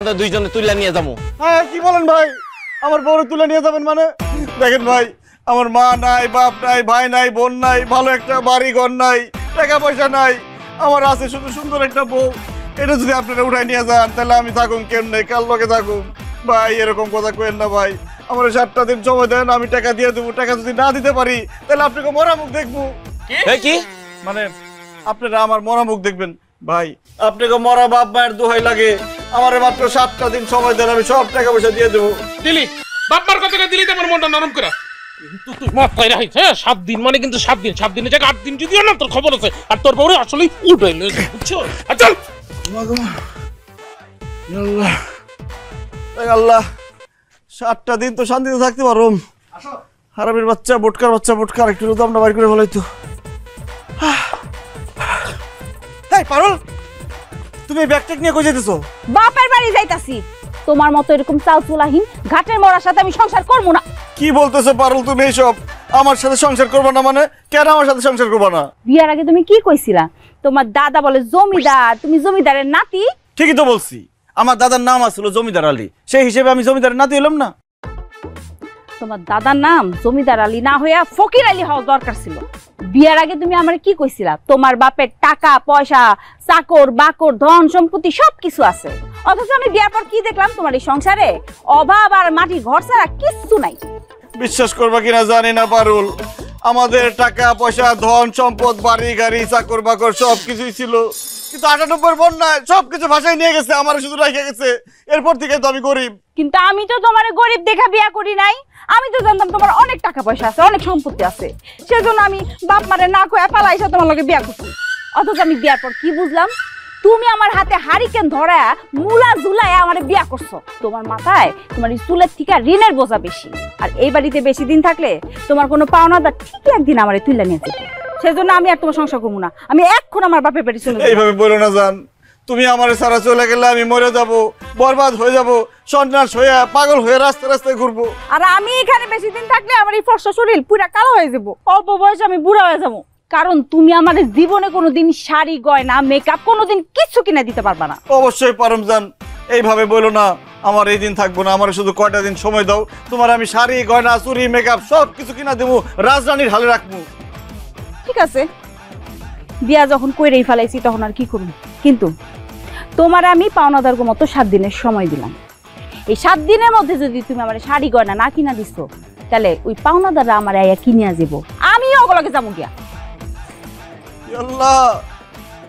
দুইজনে তুলে নিয়ে যাবো। হ্যাঁ কি বলেন ভাই, আমার বউরে তুলে নিয়ে যাবেন মানে? দেখেন ভাই, আমার মা নাই, বাপ নাই, ভাই নাই, বোন নাই, ভালো একটা বাড়ি ঘর নাই, টাকা পয়সা নাই, আমার আছে শুধু সুন্দর একটা বউ। এটা যদি আপনারা উঠাই নিয়ে যান তাহলে আমি থাকুন কেন নেই, কাল লোকে থাকুন। ভাই এরকম কথা কেন না ভাই, আমার 7টা দিন সময় দেন, আমি টাকা দিয়ে দেবো। টাকা যদি না দিতে পারি তাহলে আপনাকে মরা মুখ দেখবো। কি মানে আপনারা আমার মরা মুখ দেখবেন। ভাই আপনাকে মরা বাপ মায়ের দোহাই লাগে, আমার মাত্র 7টা দিন সময় দেন, আমি সব টাকা পয়সা দিয়ে দেবো। দিলি বাপ মার কথাটা দিলি তো আমার মনটা নরম করে। কিন্তু তুই মাথায় রাখিস, হ্যাঁ 7 দিন মানে কিন্তু 7 দিন, 7 দিনের জায়গায় 8 দিন যদিও না তোর খবর আছে। আর তোর বউরে আসলে উঠাইলে বুঝছো। আর চল আল্লাহ 7টা দিন তো শান্তিতে থাকতে পারো। হারামির বাচ্চা, বোটকার বাচ্চা, বোটকার একটু তো আমরা বাইর করে ফেলাইতো। পারুল, তুমি ব্যাগটা নিয়ে কই যেতেছো? বাপের বাড়ি যাইতাছি। তোমার মতো এরকম চালচুলাহীন ঘাটের মরার সাথে আমি সংসার করবো না। কি বলতেছো পারুল তুমি এইসব? আমার সাথে সংসার করবে না মানে? কেন আমার সাথে সংসার করবে না? বিয়ার আগে তুমি কি কইছিলা? তোমার দাদা বলে জমিদার, তুমি জমিদারের নাতি। ঠিকই তো বলছি, আমার দাদার নাম আসছিল জমিদার আলী, সেই হিসেবে আমি জমিদারের নাতি হলাম না? তোমার দাদার নাম জমিদার আলী না হইয়া ফকির আলী হওয়া দরকার ছিল। বিয়ার আগে তুমি আমার কি কইছিলা? তোমার বাপের টাকা পয়সা, চাকর বাকর, ধন সম্পত্তি সবকিছু আছে। অথচ আমি বিয়ার পর কি দেখলাম? তোমার এই সংসারে অভাব আর মাটির ঘর ছাড়া কিচ্ছু নাই। বিশ্বাস করবা কিনা জানি না পারুল, আমাদের টাকা পয়সা, ধন সম্পদ, বাড়ি গাড়ি, চাকর বাকর সবকিছুই ছিল, কিন্তু 98 বন্যায় সবকিছু ভাষায় নিয়ে গেছে, আমার শুধু রেখে গেছে। এরপর থেকে তো আমি গরিব। কিন্তু আমি তো তোমার গরিব দেখা বিয়া করি নাই। আমি তো জানতাম তোমার অনেক টাকা পয়সা আছে, অনেক সম্পত্তি আছে, সেজন্য আমি বাপ মারে না কয়ে পালাইসা তোমার লগে বিয়া করছি। অথচ আমি বিয়ার পর কি বুঝলাম? তুমি আমার হাতে হারিকেন ধরা মুলা ঝুলায় আমার বিয়া করছো। তোমার মাথায় তোমার এই চুলের থেকে ঋণের বোঝা বেশি। আর এই বাড়িতে বেশি দিন থাকলে তোমার কোনো পাওনাদার ঠিকই একদিন আমার তুলে নিয়ে যেত। সেজন্য আমি আর তোমার সংসার করবো না। আমি এখন আমার বাপের বাড়ি চলে যাবো। এইভাবে বলো না জান, তুমি আমার সারা চলে গেলে আমি মরে যাব, বরবাদ হয়ে যাব, সন্ন্যাস হয়ে পাগল হয়ে রাস্তায় রাস্তায় ঘুরবো। আর আমি এখানে বেশি দিন থাকলে আমার এই ফর্সা শরীর পুরা কালো হয়ে যাবো, অল্প বয়সে আমি বুড়া হয়ে যাবো। কারণ তুমি আমার জীবনে কোনোদিন শাড়ি গয়না মেকআপ কোনোদিন কিছু কিনে দিতে পারবা না। অবশ্যই পারম জান, এইভাবে বলো না, আমার এই দিন থাকবো না, আমার শুধু কয়টা দিন সময় দাও, তোমার আমি শাড়ি গয়না চুরি মেকআপ সব কিছু কিনা দেবো, রাজরানীর হালে রাখবো। ঠিক আছে, বিয়া যখন কইরেই ফেলাইছি তখন আর কি করব। কিন্তু তোমার আমি পাওনাদার মতো 7 দিনের সময় দিলাম। এই 7 দিনের মধ্যে যদি তুমি আমার শাড়ি গয়না না কিনা দিছো, তাহলে ওই পাওনাদাররা আমার আয়া কিনিয়া যাব, আমিও ওগুলোকে যাবো গিয়া। আল্লাহ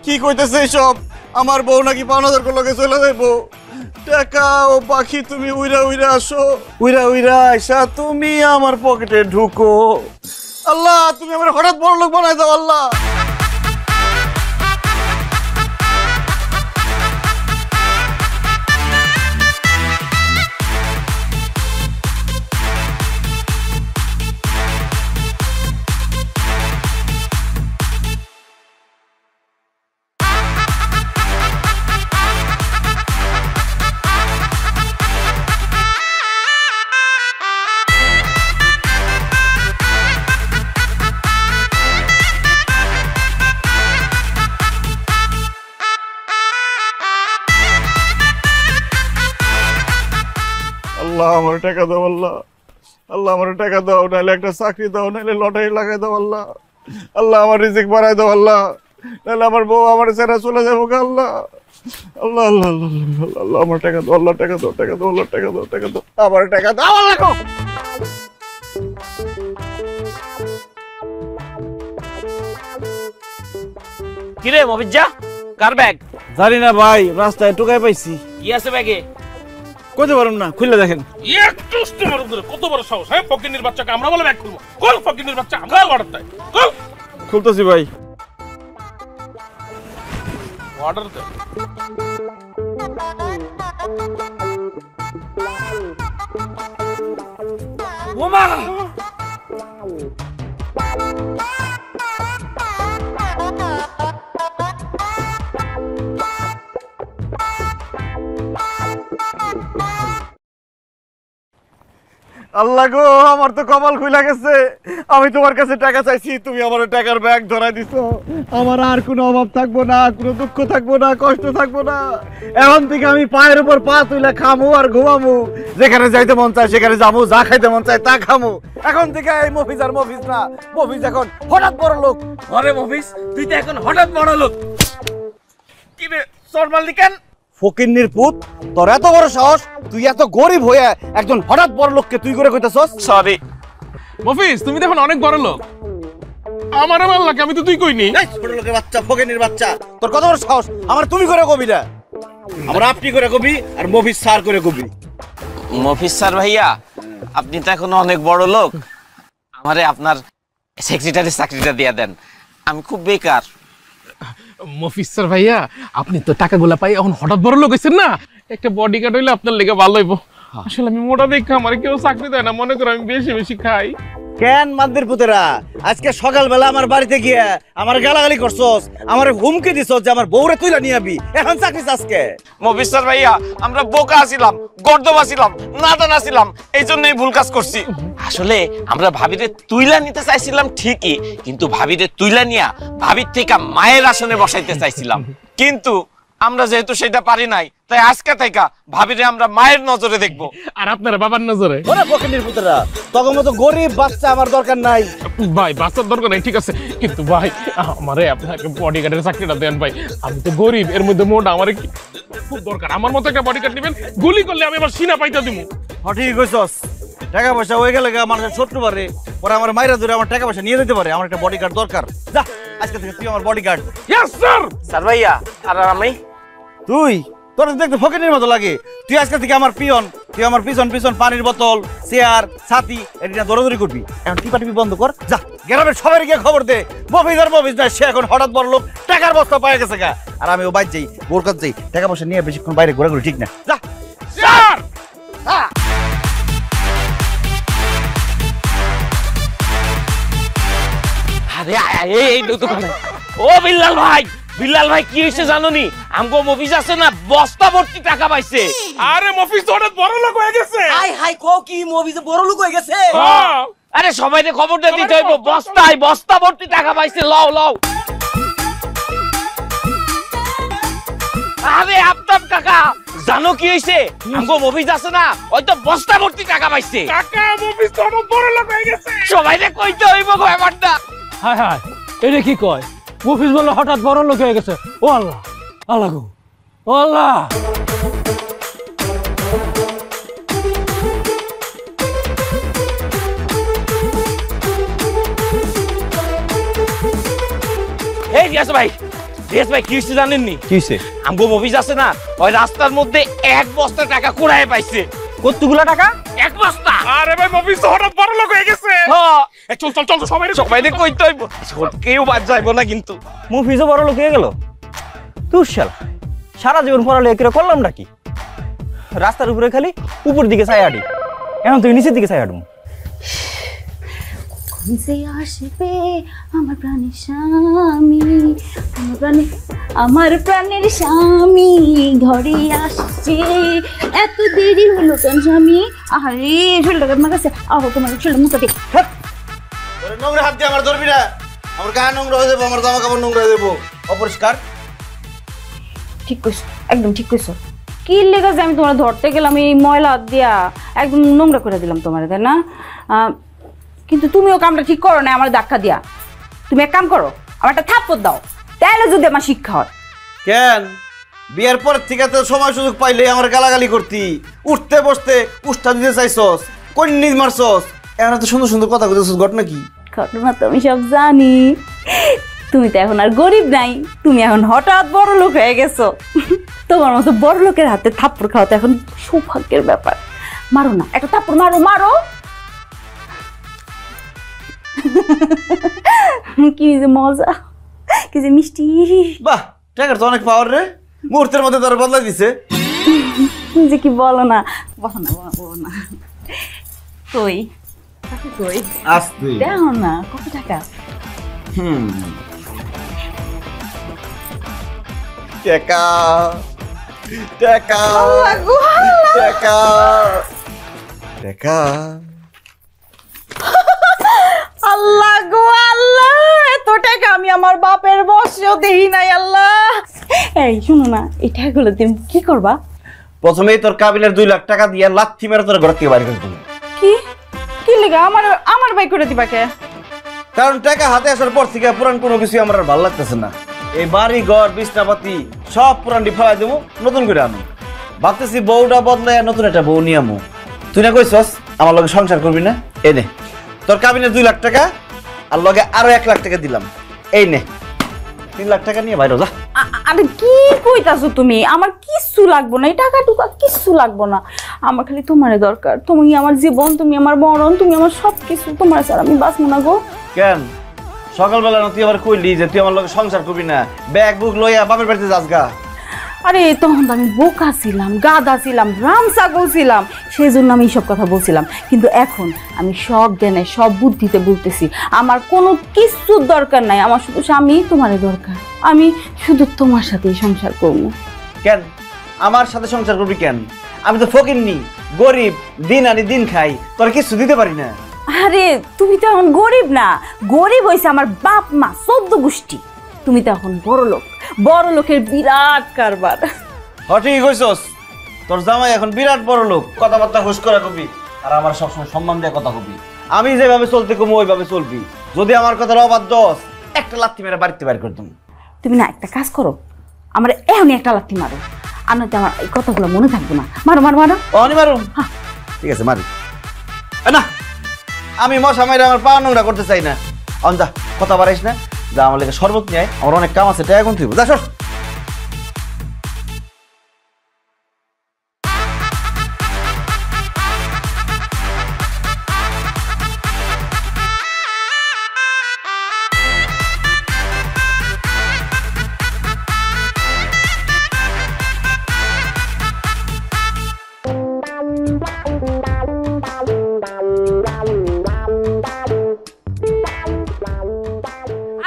কি কইতেছে এইসব? আমার বউ নাকি পাওনাদার লগে চলে যাইবো? টাকা ও পাখি তুমি উইরা উইরা আসো, উইরা উইরা আইসা তুমি আমার পকেটে ঢুকো। আল্লাহ তুমি আমার হঠাৎ বড় লোক বানাই দাও আল্লাহ। আল্লাহ আমার টাকা দাও আল্লাহ, আল্লাহ আমার টাকা দাও, নাহলে একটা চাকরি দাও, নাহলে লটারি লাগাই দাও আল্লাহ, আল্লাহ আমার রিজিক বাড়াই দাও আল্লাহ, নাহলে আমার বউ আমার ছেড়ে চলে যাবো আল্লাহ, আল্লাহ আল্লাহ আল্লাহ আল্লাহ আমার টাকা দাও, আল্লাহ টাকা দাও, টাকা দাও, আল্লাহ টাকা দাও, টাকা দাও, আমার টাকা দাও আল্লাহ। কিরে মফিজ্জা, কার ব্যাগ? জানি না ভাই, রাস্তায় টুকাই পাইছি। কি আছে ব্যাগে? কইতে পারুম না, খুলে দেখেন। একটু তোমার উপরে কত বড় সাহস, হ্যাঁ? ফকিনের বাচ্চাকে আমরা বলে ব্যাগ খুলবো? কল ফকিনের বাচ্চা, আমরা অর্ডার দেয়, কল খুলতেছি ভাই। অর্ডার দেয়। ওমা আল্লাহ গো, আমার তো কপাল খুইলা গেছে। আমি তোমার কাছে টাকা চাইছি, তুমি আমার টাকার ব্যাগ ধরাই দিছো। আমার আর কোনো অভাব থাকবো না, কোনো দুঃখ থাকবো না, কষ্ট থাকবো না। এখন থেকে আমি পায়ের উপর পা তুইলা খামু আর ঘুমামু, যেখানে যাইতে মন চায় সেখানে যাবো, যা খাইতে মন চায় তা খামু। এখন থেকে এই মফিজ আর মফিজ না, মফিজ এখন হঠাৎ বড় লোক। ঘরে মফিজ, তুই তো এখন হঠাৎ বড় লোক। কি রে সরমালি কেন? ফকিন্নির পুত, তোর এত বড় সাহস, তুই এত গরিব হয়ে একজন হঠাৎ বড় লোককে তুই করে কইতাছস? সরি মফিজ, তুমি দেখুন অনেক বড় লোক। আমার আমার লাগে, আমি তো তুই কইনি। এই ছোট লোকের বাচ্চা, ফকিন্নির বাচ্চা, তোর কত বড় সাহস আমার তুমি করে কবি না? আমরা আপনি করে কবি আর মফিজ স্যার করে কবি। মফিজ স্যার ভাইয়া, আপনি তো এখন অনেক বড় লোক, আমারে আপনার সেক্রেটারি চাকরিটা দিয়ে দেন, আমি খুব বেকার। মফিজ স্যার ভাইয়া, আপনি তো টাকাগুলা পাই এখন হঠাৎ বড় লোক হইছেন না, একটা বডিগার্ড হইলে আপনার লেগে ভালো হইব। আসলে আমি মোটা দেখে আমার কেউ চাকরি দেয় না, মনে করো আমি বেশি বেশি খাই। কেন মাদ্দের পুতেরা, আজকে সকালবেলা আমার বাড়িতে গিয়ে আমার গালাগালি করছস, আমার হুমকি দিছস যে আমার বউরে তুইলা নিয়ে আবি, এখন চাকরি আজকে? মফিজ স্যার ভাইয়া, আমরা বোকা আছিলাম, গর্দব আছিলাম, নাদান আছিলাম, এই জন্যই ভুল কাজ করছি। আসলে আমরা ভাবিরে তুইলা নিতে চাইছিলাম ঠিকই, কিন্তু ভাবিরে তুইলা নিয়া ভাবির থেকে মায়ের আসনে বসাইতে চাইছিলাম, কিন্তু আমরা যেহেতু সেটা পারি নাই, তাই আজকে থেকে ভাবিরে আমরা মায়ের নজরে দেখবো। আর আপনারা বাবার নজরে। ওরে ফকিন্নির পুতেরা, তখন মতো গরিব বাচ্চা আমার দরকার নাই। ভাই বাচ্চার দরকার নাই, ঠিক আছে, কিন্তু ভাই আমারে আপনাকে বডিগার্ডের চাকরিটা দেন ভাই। আমি তো গরিব, এর মধ্যে মোটা আমারে খুব দরকার। আমার মতো একটা বডিগার্ড নেবেন, গুলি করলে আমি আবার সিনা পাইতা দিব। ঠিক কইছস, টাকা পয়সা হয়ে গেলে আমার ছোট্ট পারে পরে আমার মাইরা ধরে আমার টাকা পয়সা নিয়ে যেতে পারে। আমার একটা বডিগার্ড দরকার। যা, আজকে থেকে তুই আমার বডিগার্ড। Yes sir. স্যার ভাইয়া, আর আমি তুই, তোর দেখতে ফকিনের মতো লাগে। তুই আজকে থেকে আমার পিয়ন, তুই আমার পিছন পিছন পানির বোতল, চেয়ার, ছাতি এটা দৌড়াদৌড়ি করবি। এখন টিপাটিপি বন্ধ কর, যা গ্রামের সবাই গিয়ে খবর দে মফিজ আর মফিজ না, সে এখন হঠাৎ বড় লোক, টাকার বস্তা পায়ে গেছে গা। আর আমি ও বাইর যাই, বোর কাছে যাই, টাকা পয়সা নিয়ে বেশিক্ষণ বাইরে ঘোরাঘুরি ঠিক না। যা স্যার। আরে এই দোকানে ও বিল্লাল ভাই, বিল্লাল ভাই কি হয়েছে জানোনি? আমগো মফিজ আছে না, বস্তা ভর্তি টাকা পাইছে। আরে মফিজ হঠাৎ বড় লোক হয়ে গেছে। হাই হাই কো কি মফিজে বড় লোক হয়ে গেছে? হ্যাঁ। আরে সবাইকে খবরটা দিতে হইব, বস্তায় বস্তা ভর্তি টাকা পাইছে, লও লও। আরে আফতাব কাকা, জানো কি হইছে? আমগো মফিজ আছে না, ওই তো বস্তা ভর্তি টাকা পাইছে। কাকা মফিজ হঠাৎ বড় লোক হয়ে গেছে। সবাইকে কইতে হইব গো ব্যাপারটা। হাই হাই এটা কি কয়? মফিজ বলে হঠাৎ বড় লোক হয়ে গেছে। ও আল্লাহ, আল্লাহ গো, ও আল্লাহ। এই রিয়াজ ভাই, রিয়াজ ভাই কি হইছে জানেননি? কি হইছে? আমগো মফিজ আছে না, ওই রাস্তার মধ্যে এক বস্তা টাকা কুড়ায় পাইছে। কতগুলা টাকা? এক বস্তা। আরে ভাই মফিজ হঠাৎ বড় লোক হয়ে গেছে। হ্যাঁ, চল চল চল সবাই সবাইকে কইতে হইব, কেউ বাদ যাইবো না কিন্তু। মফিজও বড় লোক হয়ে গেল। তুই শালা সারা জীবন পড়ালেখা করে করলাম নাকি? রাস্তার উপরে খালি উপর দিকে চাই হাঁটি, এখন তুই নিচের দিকে চাই হাঁটবো। কখন যে আসবে আমার প্রাণের স্বামী, আমার প্রাণের স্বামী ঘরে আসছে। এত দেরি হলো কেন স্বামী? আরে শরীরটা আমার কাছে, আহ তোমার শরীরটা মুখে দিই। ওরে নোংরা হাত দিয়ে আমার ধরবি না, আমার গা নোংরা হয়ে যাবো, আমার জামা কাপড় নোংরা হয়ে যাবো, অপরিষ্কার। ঠিক কইছো, একদম ঠিক কইছো। কি লেগে যে আমি তোমার ধরতে গেলাম, এই ময়লা হাত দিয়া একদম নোংরা করে দিলাম তোমার, তাই না? কিন্তু তুমিও কামটা ঠিক করো না, আমার ধাক্কা দিয়া। তুমি এক কাম করো, আমার একটা থাপ্পড় দাও, তাহলে যদি আমার শিক্ষা হয়। কেন বিয়ের পর থেকে তো সময় সুযোগ পাইলে আমার গালাগালি করতি, উঠতে বসতে উষ্ঠা দিতে চাইছস, কন্নি মারছস, এখন তো সুন্দর সুন্দর কথা কইতেছস, ঘটনা কি? ঘটনা তো আমি সব জানি। তুমি তো এখন আর গরিব নাই, তুমি এখন হঠাৎ বড় লোক হয়ে গেছো। তোমার মতো বড় লোকের হাতে থাপ্পড় খাওয়া তো এখন সৌভাগ্যের ব্যাপার। মারো না, একটা থাপ্পড় মারো, মারো। কি যে মজা, কি যে মিষ্টি। বাহ, টাকার তো অনেক পাওয়ার রে, মুহূর্তের মধ্যে তার বদলাই দিছে। তুমি যে কি বলো না, বলো না, বলো না। কই কই আস্তে দেখো না কত টাকা। টাকা টাকা টাকা টাকা আল্লাহ গো আল্লাহ, এত টাকা আমি আমার বাপের বসেও দেই নাই আল্লাহ। এই শুনো না, এই টাকাগুলো তুমি কি করবা? প্রথমেই তোর কাবিনের 2 লাখ টাকা দিয়ে লাথি মেরে তোর ঘর থেকে বাইরে করে দিবি। কি কি লেগে আমার বাই করে দিবা কে? কারণ টাকা হাতে আসার পর থেকে পুরান কোনো কিছু আমার আর ভালো লাগতেছে না। এই বাড়ি ঘর বিছনাপাতি সব পুরানটি ফেলাই দেবো, নতুন করে আনো। ভাবতেছি বউটা বদলায় নতুন একটা বউ নিয়ে আমো। তুই না কইছস আমার লগে সংসার করবি না? এই নে তোর কাবিনের 2 লাখ টাকা, আর লগে আরো 1 লাখ টাকা দিলাম। এই নে 3 লাখ টাকা নিয়ে বাইরে যা। আরে কি কইতাছো তুমি? আমার কিচ্ছু লাগবো না, এই টাকা টুকা কিচ্ছু লাগবো না। আমার খালি তোমারে দরকার। তুমি আমার জীবন, তুমি আমার মরণ, তুমি আমার সবকিছু। তোমার ছাড়া আমি বাঁচবো না গো। কেন সকালবেলা না তুই আবার কইলি যে তুই আমার লগে সংসার করবি না, ব্যাগ বুক লইয়া বাপের বাড়িতে যাস গা? আরে তখন তো আমি বোকা ছিলাম, গাধা ছিলাম, রাম ছাগল ছিলাম, সেই জন্য আমি এইসব কথা বলছিলাম। কিন্তু এখন আমি সব জ্ঞানে সব বুদ্ধিতে বলতেছি, আমার কোনো কিছুর দরকার নাই, আমার শুধু স্বামী তোমারই দরকার। আমি শুধু তোমার সাথেই সংসার করবো। কেন আমার সাথে সংসার করবি কেন? আমি তো ফকিন্নি, গরিব, দিন আনি দিন খাই, তোর কিছু দিতে পারি না। আরে তুমি তো এখন গরিব না, গরিব হয়েছে আমার বাপ মা 14 গোষ্ঠী। তুমি তো এখন বড় লোক, বড় লোকের বিরাট কারবার। ঠিকই কইছস, তোর জামাই এখন বিরাট বড় লোক, কথাবার্তা হুশ করে কবি, আর আমার সবসময় সম্মান দিয়ে কথা কবি। আমি যেভাবে চলতে কমু ওইভাবে চলবি। যদি আমার কথার অবাধ্য হস, একটা লাথি মেরে বাড়িতে বাইর করে দেবো। তুমি না একটা কাজ করো, আমার এখনই একটা লাথি মারো, আর নয়তো আমার এই কথাগুলো মনে থাকবে না। মারো মারো মারো। অনি মারুম? ঠিক আছে মারি। না আমি মশা মাইরে আমার পা নোংরা করতে চাই না। অন যা, কথা বাড়াইস না, যা আমার লেগে শরবত নিয়ে আয়, আমার অনেক কাম আছে, টাকা কোন তুই যা সর।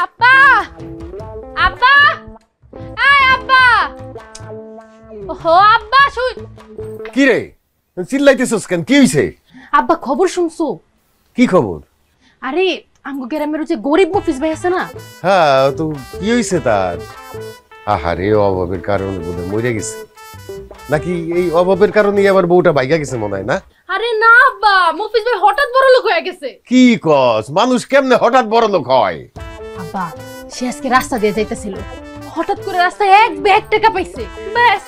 আব্বা আব্বা আয় আব্বা ওহো আব্বা শুই কি রে চিল্লাইতেছস কেন? কি হইছে? আব্বা খবর শুনছো? কি খবর? আরে আমগো গ্রামের যে গরিব মফিজ ভাই আছে না, হ্যাঁ তো কি হইছে তার? আহারে অভাবের কারণে বোধহয় মরে গেছে নাকি? এই অভাবের কারণে আবার বউটা বাইগা গেছে মনে হয় না? আরে না আব্বা, মফিজ ভাই হঠাৎ বড় লোক হয়ে গেছে। কি কস? মানুষ কেমনে হঠাৎ বড় লোক হয়? আব্বা সে আজকে রাস্তা দিয়ে যাইতেছিল, হঠাৎ করে রাস্তায় এক ব্যাগ টাকা পাইছে, ব্যাস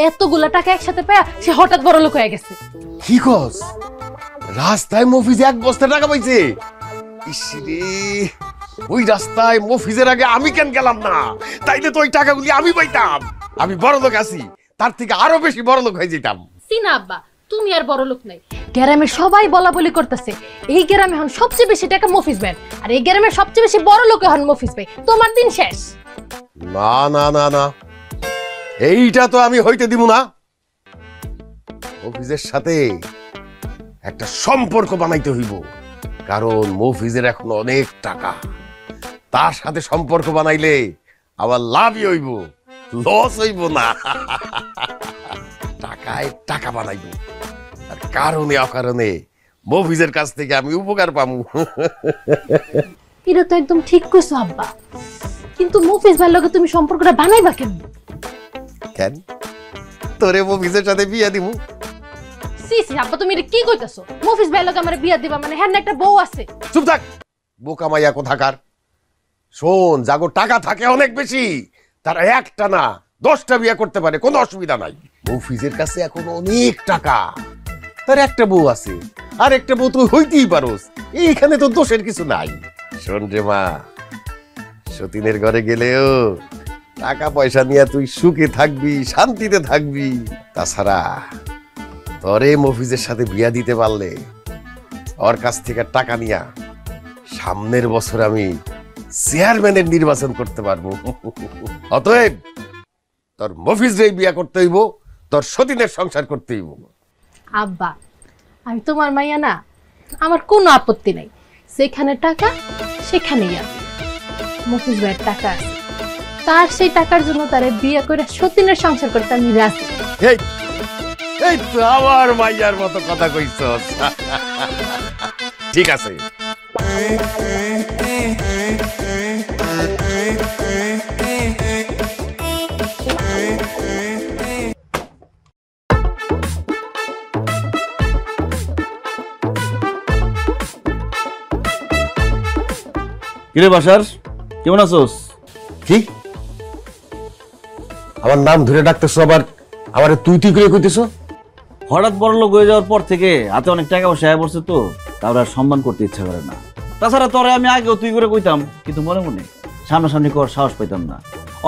এতগুলা টাকা একসাথে পেয়ে সে হঠাৎ বড় লোক হয়ে গেছে। কি কস? রাস্তায় মফিজ 1 বস্তা টাকা পাইছে? ইসরে, ওই রাস্তায় মফিজের আগে আমি কেন গেলাম না? তাইলে তো ওই টাকাগুলি আমি পাইতাম। আমি বড় লোক আছি, তার থেকে আরো বেশি বড় লোক হয়ে যেতাম। সিনা আব্বা তুমি আর বড় লোক নাই, গ্রামে সবাই বলা বলি করতেছে এই গ্রামে এখন সবচেয়ে বেশি টাকা মফিজ ভাই, আর এই গ্রামে সবচেয়ে বেশি বড় লোক এখন মফিজ ভাই। তোমার দিন শেষ। না না না না, এইটা তো আমি হইতে দিব না। মফিজের সাথে একটা সম্পর্ক বানাইতে হইব, কারণ মফিজের এখন অনেক টাকা। তার সাথে সম্পর্ক বানাইলে আবার লাভই হইব, লস হইব না। টাকায় টাকা বানাইব, আর কারণে অকারণে মফিজের কাছ থেকে আমি উপকার পাবো। এটা তো একদম ঠিক কইছো আব্বা, কিন্তু মফিজ ভাইয়ের লগে তুমি সম্পর্কটা বানাইবা কেমন? কেন তোরে মফিজের সাথে বিয়া দিব? সি সি আব্বা তুমি এটা কি কইতাছো? মফিজ ভাইয়ের লগে আমার বিয়া দিবা মানে হ্যাঁ একটা বউ আছে? চুপ থাক বোকা মাইয়া কোথাকার। শোন, যাগো টাকা থাকে অনেক বেশি, তারা একটা না 10টা বিয়া করতে পারে, কোনো অসুবিধা নাই। মফিজের কাছে এখন অনেক টাকা, তার একটা বউ আছে, আর একটা বউ তুই হইতেই পারোস, এইখানে তো দোষের কিছু নাই। শোন রে মা, সতীনের ঘরে গেলেও টাকা পয়সা নিয়ে তুই সুখে থাকবি, শান্তিতে থাকবি। তাছাড়া তরে মফিজের সাথে বিয়া দিতে পারলে ওর কাছ থেকে টাকা নিয়া সামনের বছর আমি চেয়ারম্যানের নির্বাচন করতে পারবো। অতএব তোর মফিজরে বিয়া করতে হইব, তোর সতীনের সংসার করতে হইব। আব্বা আমি তোমার মাইয়া না, আমার কোনো আপত্তি নাই, যেখানে টাকা সেখানেই আছে। মফিজ ভাইয়ের টাকা আছে, তার সেই টাকার জন্য তারে বিয়ে করে সতীনের সংসার করতে আমি রাজি। এই এই তো আমার মাইয়ার মতো কথা কইছস। ঠিক আছে, কিরে বাসার, কেমন আছোস? কি আমার নাম ধরে ডাকতেছো, আবার আমার তুই তুই করে কইতেছো? হঠাৎ বড় লোক হয়ে যাওয়ার পর থেকে হাতে অনেক টাকা পয়সা আয় পড়ছে তো, তারপর আর সম্মান করতে ইচ্ছা করে না। তাছাড়া তোরে আমি আগেও তুই করে কইতাম, কিন্তু মনে মনে সামনাসামনি কর সাহস পাইতাম না।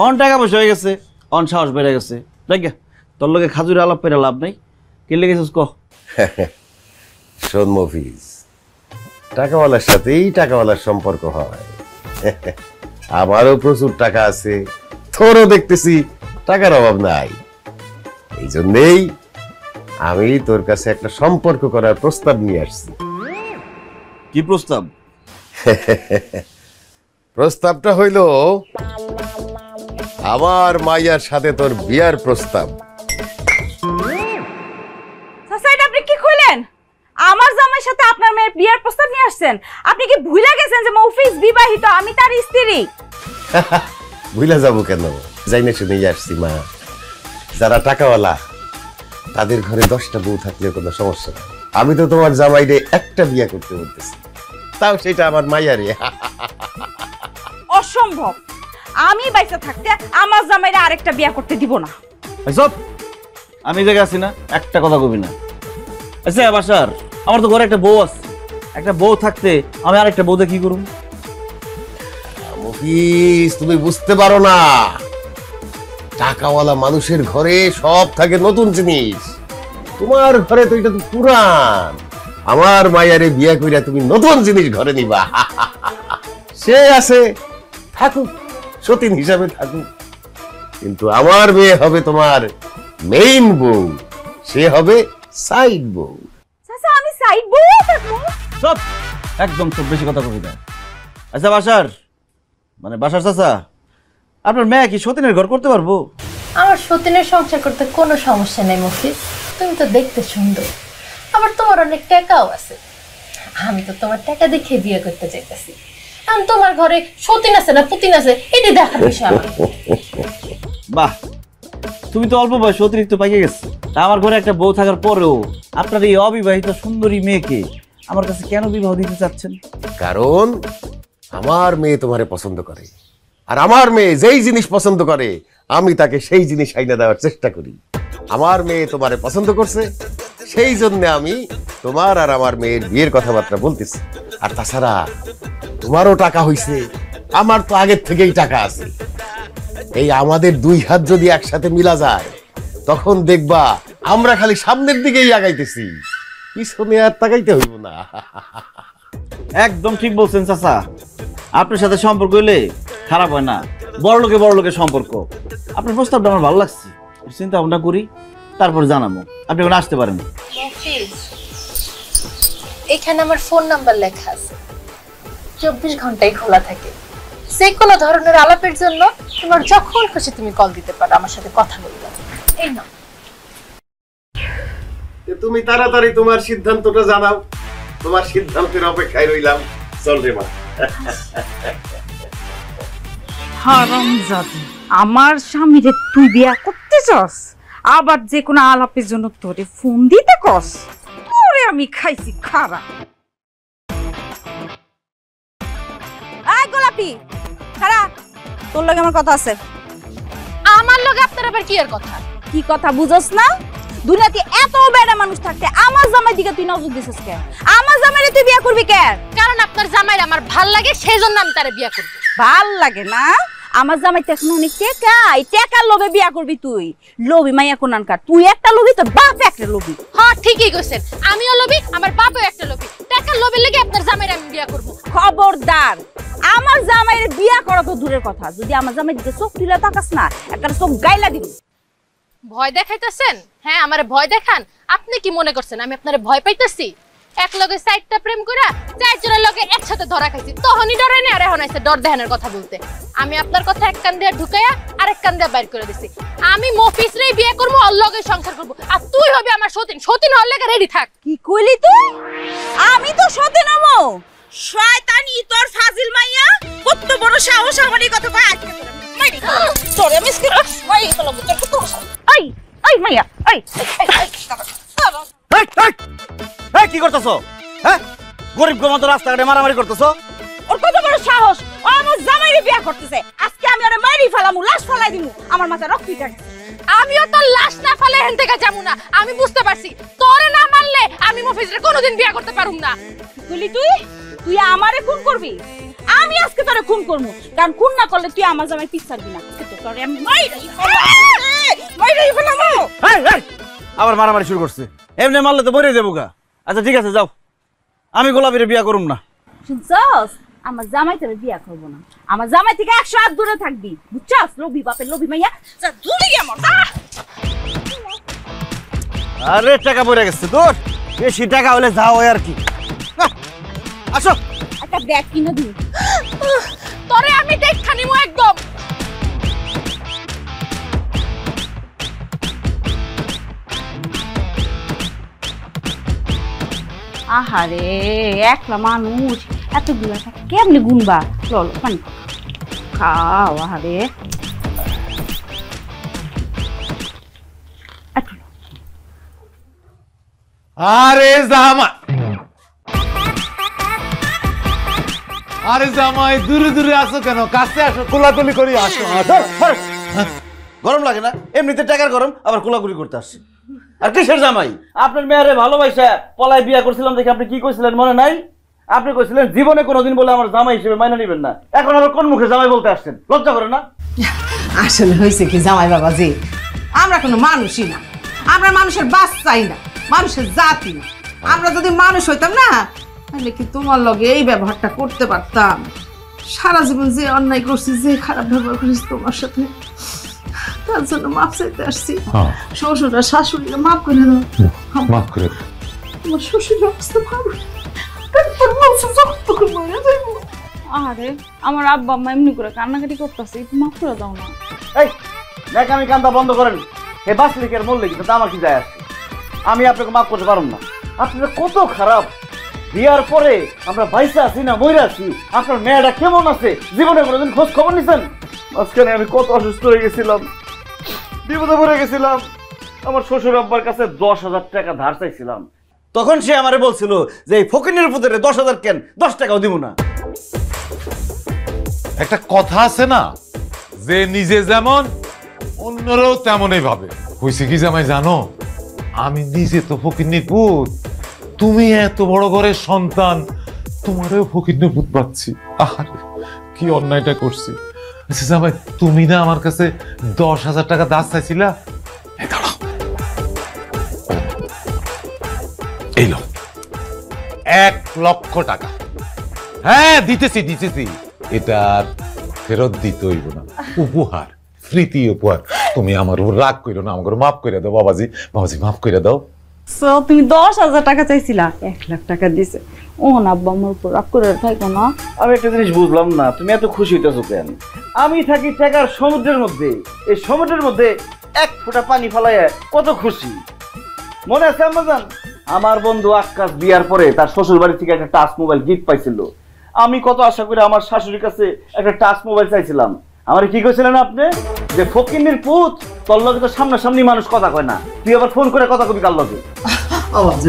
অন টাকা পয়সা হয়ে গেছে, অন সাহস বেড়ে গেছে। দেখ তোর লোকে খাজুরে আলাপ পেরে লাভ নাই। কে লেগেছিস ক? শোন মফিজ, টাকাওয়ালার সাথেই টাকাওয়ালার সম্পর্ক হয়। আমারও প্রচুর টাকা আছে, তোরও দেখতেছি টাকার অভাব নাই। এই জন্যেই আমি তোর কাছে একটা সম্পর্ক করার প্রস্তাব নিয়ে আসছি। কি প্রস্তাব? প্রস্তাবটা হইল আমার মাইয়ার সাথে তোর বিয়ার প্রস্তাব। চাচা, এটা আপনি কি কইলেন? আমার জামাইয়ের সাথে আপনার মেয়ের বিয়ার প্রস্তাব নিয়ে আসছেন? আপনি কি ভুলে গেছেন যে মৌফিজ বিবাহিত, আমি তার স্ত্রী? ভুলে যাবো কেন, যাই না শুনেই আসছি মা। যারা টাকাওয়ালা তাদের ঘরে 10টা বউ থাকলেও কোনো সমস্যা নেই। আমি তো তোমার জামাইরে একটা বিয়া করতে বলতেছি, তাও সেটা আমার মাইয়ারে। অসম্ভব। আমি বাইসা থাকতে আমার জামাইরে আরেকটা বিয়া করতে দিব না। সব আমি জায়গা আছি না, একটা কথা কবি না। আচ্ছা বাসার, আমার তো ঘরে একটা বউ আছে, একটা বউ থাকতে আমি আরেকটা বউতে কি করব? মফিজ, তুমি বুঝতে পারো না, টাকাওয়ালা মানুষের ঘরে সব থাকে নতুন জিনিস। তোমার ঘরে তো এটা তো পুরান। আমার মায়ারে বিয়া কইরা তুমি নতুন জিনিস ঘরে নিবা। সে আছে, থাকুক, সতীন হিসাবে থাকুক, কিন্তু আমার মেয়ে হবে তোমার মেইন বউ, সে হবে সাইড বউ। চাচা, আমি সাইড বউ থাকবো? সব একদম সব বেশি কথা কবি না। আচ্ছা বাসার, মানে বাসার চাচা, আপনার মেয়ে কি সতীনের ঘর করতে পারবো? আমার সতীনের সংসার করতে কোনো সমস্যা নেই মফিজ। তুমি তো দেখতে সুন্দর, আবার তোমার অনেক টাকাও আছে। আমি তো তোমার টাকা দেখে বিয়ে করতে চাইতেছি। আমি তোমার ঘরে সতীন আছে না পুতিন আছে এটি দেখার বিষয় আমার। বাহ, তুমি তো অল্প বয়স অতিরিক্ত পাইয়ে গেছো। তা আমার ঘরে একটা বউ থাকার পরেও আপনার এই অবিবাহিত সুন্দরী মেয়েকে আমার কাছে কেন বিবাহ দিতে চাচ্ছেন? কারণ আমার মেয়ে তোমারে পছন্দ করে, আর আমার মেয়ে যেই জিনিস পছন্দ করে আমি তাকে সেই জিনিস আইনা দেওয়ার চেষ্টা করি। আমার মেয়ে তোমারে পছন্দ করছে, সেই জন্য আমি তোমার আর আমার মেয়ের বিয়ের কথাবার্তা বলতেছি। আর তাছাড়া তোমারও টাকা হইছে, আমার তো আগের থেকেই টাকা আছে। এই আমাদের 2 হাত যদি একসাথে মিলা যায়, তখন দেখবা আমরা খালি সামনের দিকেই আগাইতেছি, পিছনে আর তাকাইতে হইব না। একদম ঠিক বলছেন চাচা, আপনার সাথে সম্পর্ক হইলে খারাপ হয় না, বড় লোকের সম্পর্ক। আপনার প্রস্তাবটা আমার ভালো লাগছে, চিন্তা ভাবনা করি, তারপর জানাবো। আপনি এখন আসতে পারেন। মফিজ, এখানে আমার ফোন নাম্বার লেখা আছে, 24 ঘন্টাই খোলা থাকে। যে কোনো ধরনের আলাপের জন্য তোমার যখন খুশি তুমি কল দিতে পারো, আমার সাথে কথা বলতে। এই নাও। তুমি তাড়াতাড়ি তোমার সিদ্ধান্তটা জানাও, তোমার সিদ্ধান্তের অপেক্ষায় রইলাম। চল রে মা। হারামজাদি, আমার স্বামীরে তুই বিয়া করতে চাস, আবার যে কোনো আলাপের জন্য তোরে ফোন দিতে কস? তোরে আমি খাইছি খারাপ। এই গোলাপি, খারাপ, তোর লগে আমার কথা আছে। আমার লগে আপনার আবার কি এর কথা? কি কথা বুঝছ না? দুনিয়াতে এত বেড়া মানুষ থাকতে আমার জামাই দিকে তুই নজর দিছিস কেন? আমার জামাইরে তুই বিয়া করবি কেন? কারণ আপনার জামাইর আমার ভাল লাগে, সেই জন্য আমি তারে বিয়া করব। ভাল লাগে না? আমার জামাই তো এখন অনেক টেকা, এই টেকার লোভে বিয়া করবি তুই? লোভী মাইয়া কোনানকার, তুই একটা লোভী, তোর বাপ একটা লোভী। হ্যাঁ ঠিকই কইছেন, আমিও লোভী, আমার বাপও একটা লোভী। টাকার লোভের লাগি আপনার জামাইরে আমি বিয়া করব। খবরদার, আমার জামাইরে বিয়া করা তো দূরের কথা, যদি আমার জামাই দিকে চোখ তুলে তাকাস না, একটা চোখ গাইলা দিবি। ভয় দেখাইতেছেন? হ্যাঁ, আমারে ভয় দেখান। আপনি কি মনে করছেন আমি আপনারে ভয় পাইতেছি? এক লগে 4টা প্রেম কইরা 4 জনের লগে একসাথে ধরা খাইছি, তখনই ডরাই না, আর এখন আইছে ডর দেখানোর কথা বলতে। আমি আপনার কথা এক কান দিয়ে ঢুকাইয়া আরেক কান দিয়ে বাইর করে দিছি। আমি মফিজরেই বিয়ে করব, ওর লগে সংসার করব, আর তুই হবে আমার সতীন। সতীন হওয়ার লাগা রেডি থাক। কি কইলি তুই? আমি তো সতীন হবো? শয়তানি তোর ফাজিল মাইয়া কত বড় সাহস আমার এই কথা কয় আজকে মাইরি তোরে মিসকে মাই ফেলব তোর কত এই এই মাইয়া এই এই কি করতেছো? হ্যাঁ, গরিব গোমাতো রাস্তাঘাটে মারামারি করতেছো? ওর কত বড় সাহস, ও আমার জামাইরে বিয়া করতেছে। আজকে আমি ওরে মাইরি ফেলামু, লাশ ফেলাই দিমু, আমার মাথায় রক্ত উঠে গেছে। আমিও তো লাশ না ফেলে হেন থেকে যাবো না। আমি বুঝতে পারছি তোরে না মারলে আমি মফিজরে কোনোদিন বিয়া করতে পারুম না। তুই তুই আমারে খুন করবি? আমি আজকে তোরে খুন করবো, কারণ খুন না করলে তুই আমার জামাই পিছ ছাড়বি না। আজকে তো তোরে আমি মাইরাই ফেলামু। আবার মারামারি শুরু করছে। এমনি মারলে তো বইরে যাবো গা। আচ্ছা ঠিক আছে, যাও, আমি গোলাপিরে বিয়া করুম না। শুনছস, আমার জামাই তোরে বিয়া করবো না। আমার জামাই থেকে 100 হাত দূরে থাকবি, বুঝছস? লোভী বাপের লোভী মাইয়া, যা দূরে গিয়ে মর। আরে টাকা পড়ে গেছে তোর, বেশি টাকা হলে যাও আর কি। আসো, একটা ব্যাগ কিনে দিই। তোরে আমি দেখা নিমু একদম। আহারে, একলা মানুষ এতগুলো টাকা কেমনে গুনবা? চলো পানি খাও। আহারে, আরে জামাই, আরে জামাই, দূরে দূরে আসো কেন? কাছে আসো, কোলাকুলি করি আসো। গরম লাগে না? এমনিতে টাকার গরম, আবার কোলাকুলি করতে আসছে। আর কিসের জামাই? আপনার মেয়েরে ভালোবাসা পলায় বিয়া করছিলাম দেখে আপনি কি কইছিলেন মনে নাই? আপনি কইছিলেন জীবনে কোনোদিন বলে আমার জামাই হিসেবে মাইনা নিবেন না। এখন আবার কোন মুখে জামাই বলতে আসছেন? লজ্জা করে না? আসলে হয়েছে কি জামাই বাবাজি, আমরা কোনো মানুষই না, আমরা মানুষের বাচ্চাই না, মানুষের জাতি না। আমরা যদি মানুষ হইতাম না, তাহলে কি তোমার লগে এই ব্যবহারটা করতে পারতাম? সারা জীবন যে অন্যায় করছি, যে খারাপ ব্যবহার করেছি তোমার সাথে, তার জন্য মাপ চাইতে আসছি। শ্বশুর আর শাশুড়িকে মাফ করে দাও। মাফ করে দাও। তোমার শ্বশুরের অবস্থা ভালো, তারপর বলছো যখন মরে যাইবো। আরে আমার আব্বা আম্মা এমনি করে কান্নাকাটি করতেছে, একটু মাফ করে দাও না। এই নাকামি কান্দা বন্ধ করেন। হে বাসলিকের মূল্য কি তা আমার কি যায় আসে? আমি আপনাকে মাফ করতে পারব না। আপনারা কত খারাপ। বিয়ার পরে আমরা বাইসা আছি না মইরা আছি, আপনার মেয়েটা কেমন আছে জীবনে কোনোদিন খোঁজ খবর নিছেন? মাঝখানে আমি কত অসুস্থ হয়ে গেছিলাম, বিপদে পড়ে গেছিলাম। আমার শ্বশুর আব্বার কাছে 10,000 টাকা ধার চাইছিলাম, তখন সে আমারে বলছিল যে এই ফকিনের পুত্রে 10,000 কেন, 10 টাকাও দিব না। একটা কথা আছে না, যে নিজে যেমন অন্যরাও তেমনই ভাবে। হয়েছে কি জামাই জানো, আমি নিজে তো ফকিন্নির পুত, তুমি এত বড় ঘরের সন্তান, তোমারও ফকিন্নির পুত পাচ্ছি। আরে কি অন্যায়টা করছি। আচ্ছা জামাই, তুমি না আমার কাছে 10,000 টাকা ধার চাইছিলা? এই দাঁড়াও, এই লো 1 লক্ষ টাকা। হ্যাঁ দিতেছি দিতেছি, এটা আর ফেরত দিতে হইব না, উপহার, স্মৃতি উপহার। তুমি আমার উপর রাগ করো না, আমাকে মাফ করে দাও বাবাজি, বাবাজি মাফ করে দাও। তুমি 10,000 টাকা চাইছিলা, 1 লাখ টাকা দিছে। ও না আব্বা আমার উপর রাগ করে থাকো না। আমি একটা জিনিস বুঝলাম না, তুমি এত খুশি হইতেছো কেন? আমি থাকি টাকার সমুদ্রের মধ্যে, এই সমুদ্রের মধ্যে 1 ফোঁটা পানি ফেলাইয়া কত খুশি। মনে আছে আম্মাজান, আমার বন্ধু আকাশ বিয়ার পরে তার শ্বশুর বাড়ি থেকে একটা টাচ মোবাইল গিফট পাইছিল। আমি কত আশা করে আমার শাশুড়ির কাছে একটা টাচ মোবাইল চাইছিলাম। আমার কি কইছিলেন আপনি যে ফকিন্নির পুত, তোর লগে তো সামনাসামনি মানুষ কথা কয় না, তুই আবার ফোন করে কথা কবি কার লগে?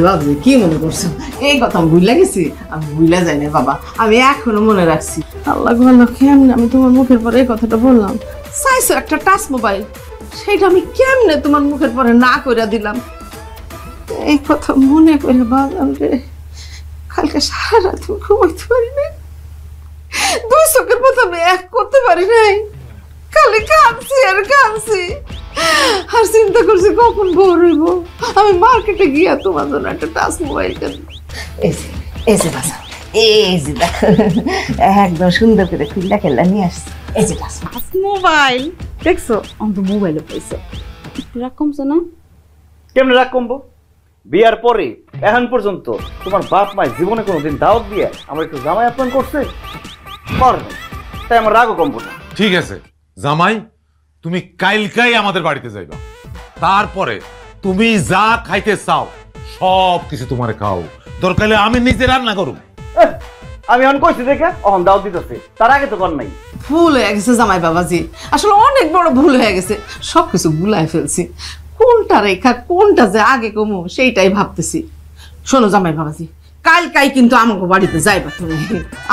বাবজি কি মনে করছো? এই কথা আমি ভুলে গেছি? আমি ভুলে যাই না বাবা, আমি এখনো মনে রাখছি। আল্লাহ আল্লাহ, কেমনে আমি তোমার মুখের পরে এই কথাটা বললাম? চাইছো একটা টাচ মোবাইল, সেটা আমি কেমনে তোমার মুখের পরে না করে দিলাম? এই কথা মনে করে বাজান রে, কালকে সারা রাত ঘুমাইতে পারি নাই, 2 চোখের মতো আমি এক করতে পারি নাই। খালি কাঁদছি আর কাঁদছি, আর চিন্তা করছি কখন ভোর হইব, আমি মার্কেটে গিয়া তোমার জন্য একটা টাচ মোবাইল কিনব। এই যে বাসা, এই যে একদম সুন্দর করে খুললা খেলা নিয়ে আসছি। এই যে টাচ মোবাইল দেখছো, অন্ত মোবাইলে পাইছো, একটু রাগ কমছে না? কেমনে রাগ কমবো? বিয়ার পরে এখন পর্যন্ত তোমার বাপ মায় জীবনে কোনোদিন দাওয়াত দিয়ে আমার একটু জামাই আপ্যায়ন করছে? তাই আমার রাগও কমবো না। ঠিক আছে জামাই, তুমি কালকাই আমাদের বাড়িতে যাইবা, তারপরে তুমি যা খাইতে চাও সব কিছু তোমারে খাও, দরকার হলে আমি নিজে রান্না করুম। আমি এখন কইছি দেখে অহন দাও দিতেছে, তার আগে তো কর নাই। ভুল হয়ে গেছে জামাই বাবাজি, আসলে অনেক বড় ভুল হয়ে গেছে, সবকিছু গুলাই ফেলছি। কোনটা রেখা কোনটা যে আগে কমু সেইটাই ভাবতেছি। শোনো জামাই বাবাজি, কালকাই কিন্তু আমাকে বাড়িতে যাইবা, তুমি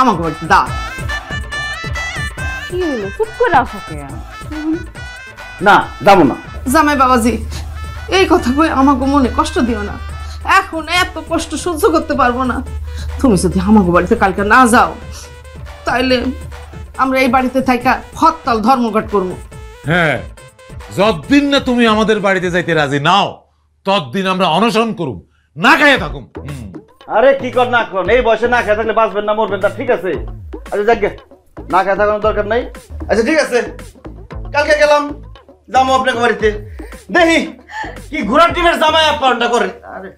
আমাকে বাড়িতে দাও। কি হলো চুপ করে আসো কে? না যাবো না। জামাই বাবাজি এই কথা কই আমাকে মনে কষ্ট দিও না, এখন এত কষ্ট সহ্য করতে পারবো না। তুমি যদি আমাকে বাড়িতে কালকে না যাও তাইলে আমরা এই বাড়িতে থাকা হরতাল ধর্মঘট করবো। হ্যাঁ, যতদিন না তুমি আমাদের বাড়িতে যাইতে রাজি নাও ততদিন আমরা অনশন করুম, না খাইয়ে থাকুম। আরে কি কর না কর, এই বয়সে না খেয়ে থাকলে বাঁচবেন না মরবেন, তা ঠিক আছে। আচ্ছা যাক গে, না খেয়ে থাকানোর দরকার নাই। আচ্ছা ঠিক আছে, কালকে গেলাম, যাবো আপনাকে বাড়িতে, দেখি কি ঘোড়ার টিমের জামাই আপ্যায়নটা করেন। আরে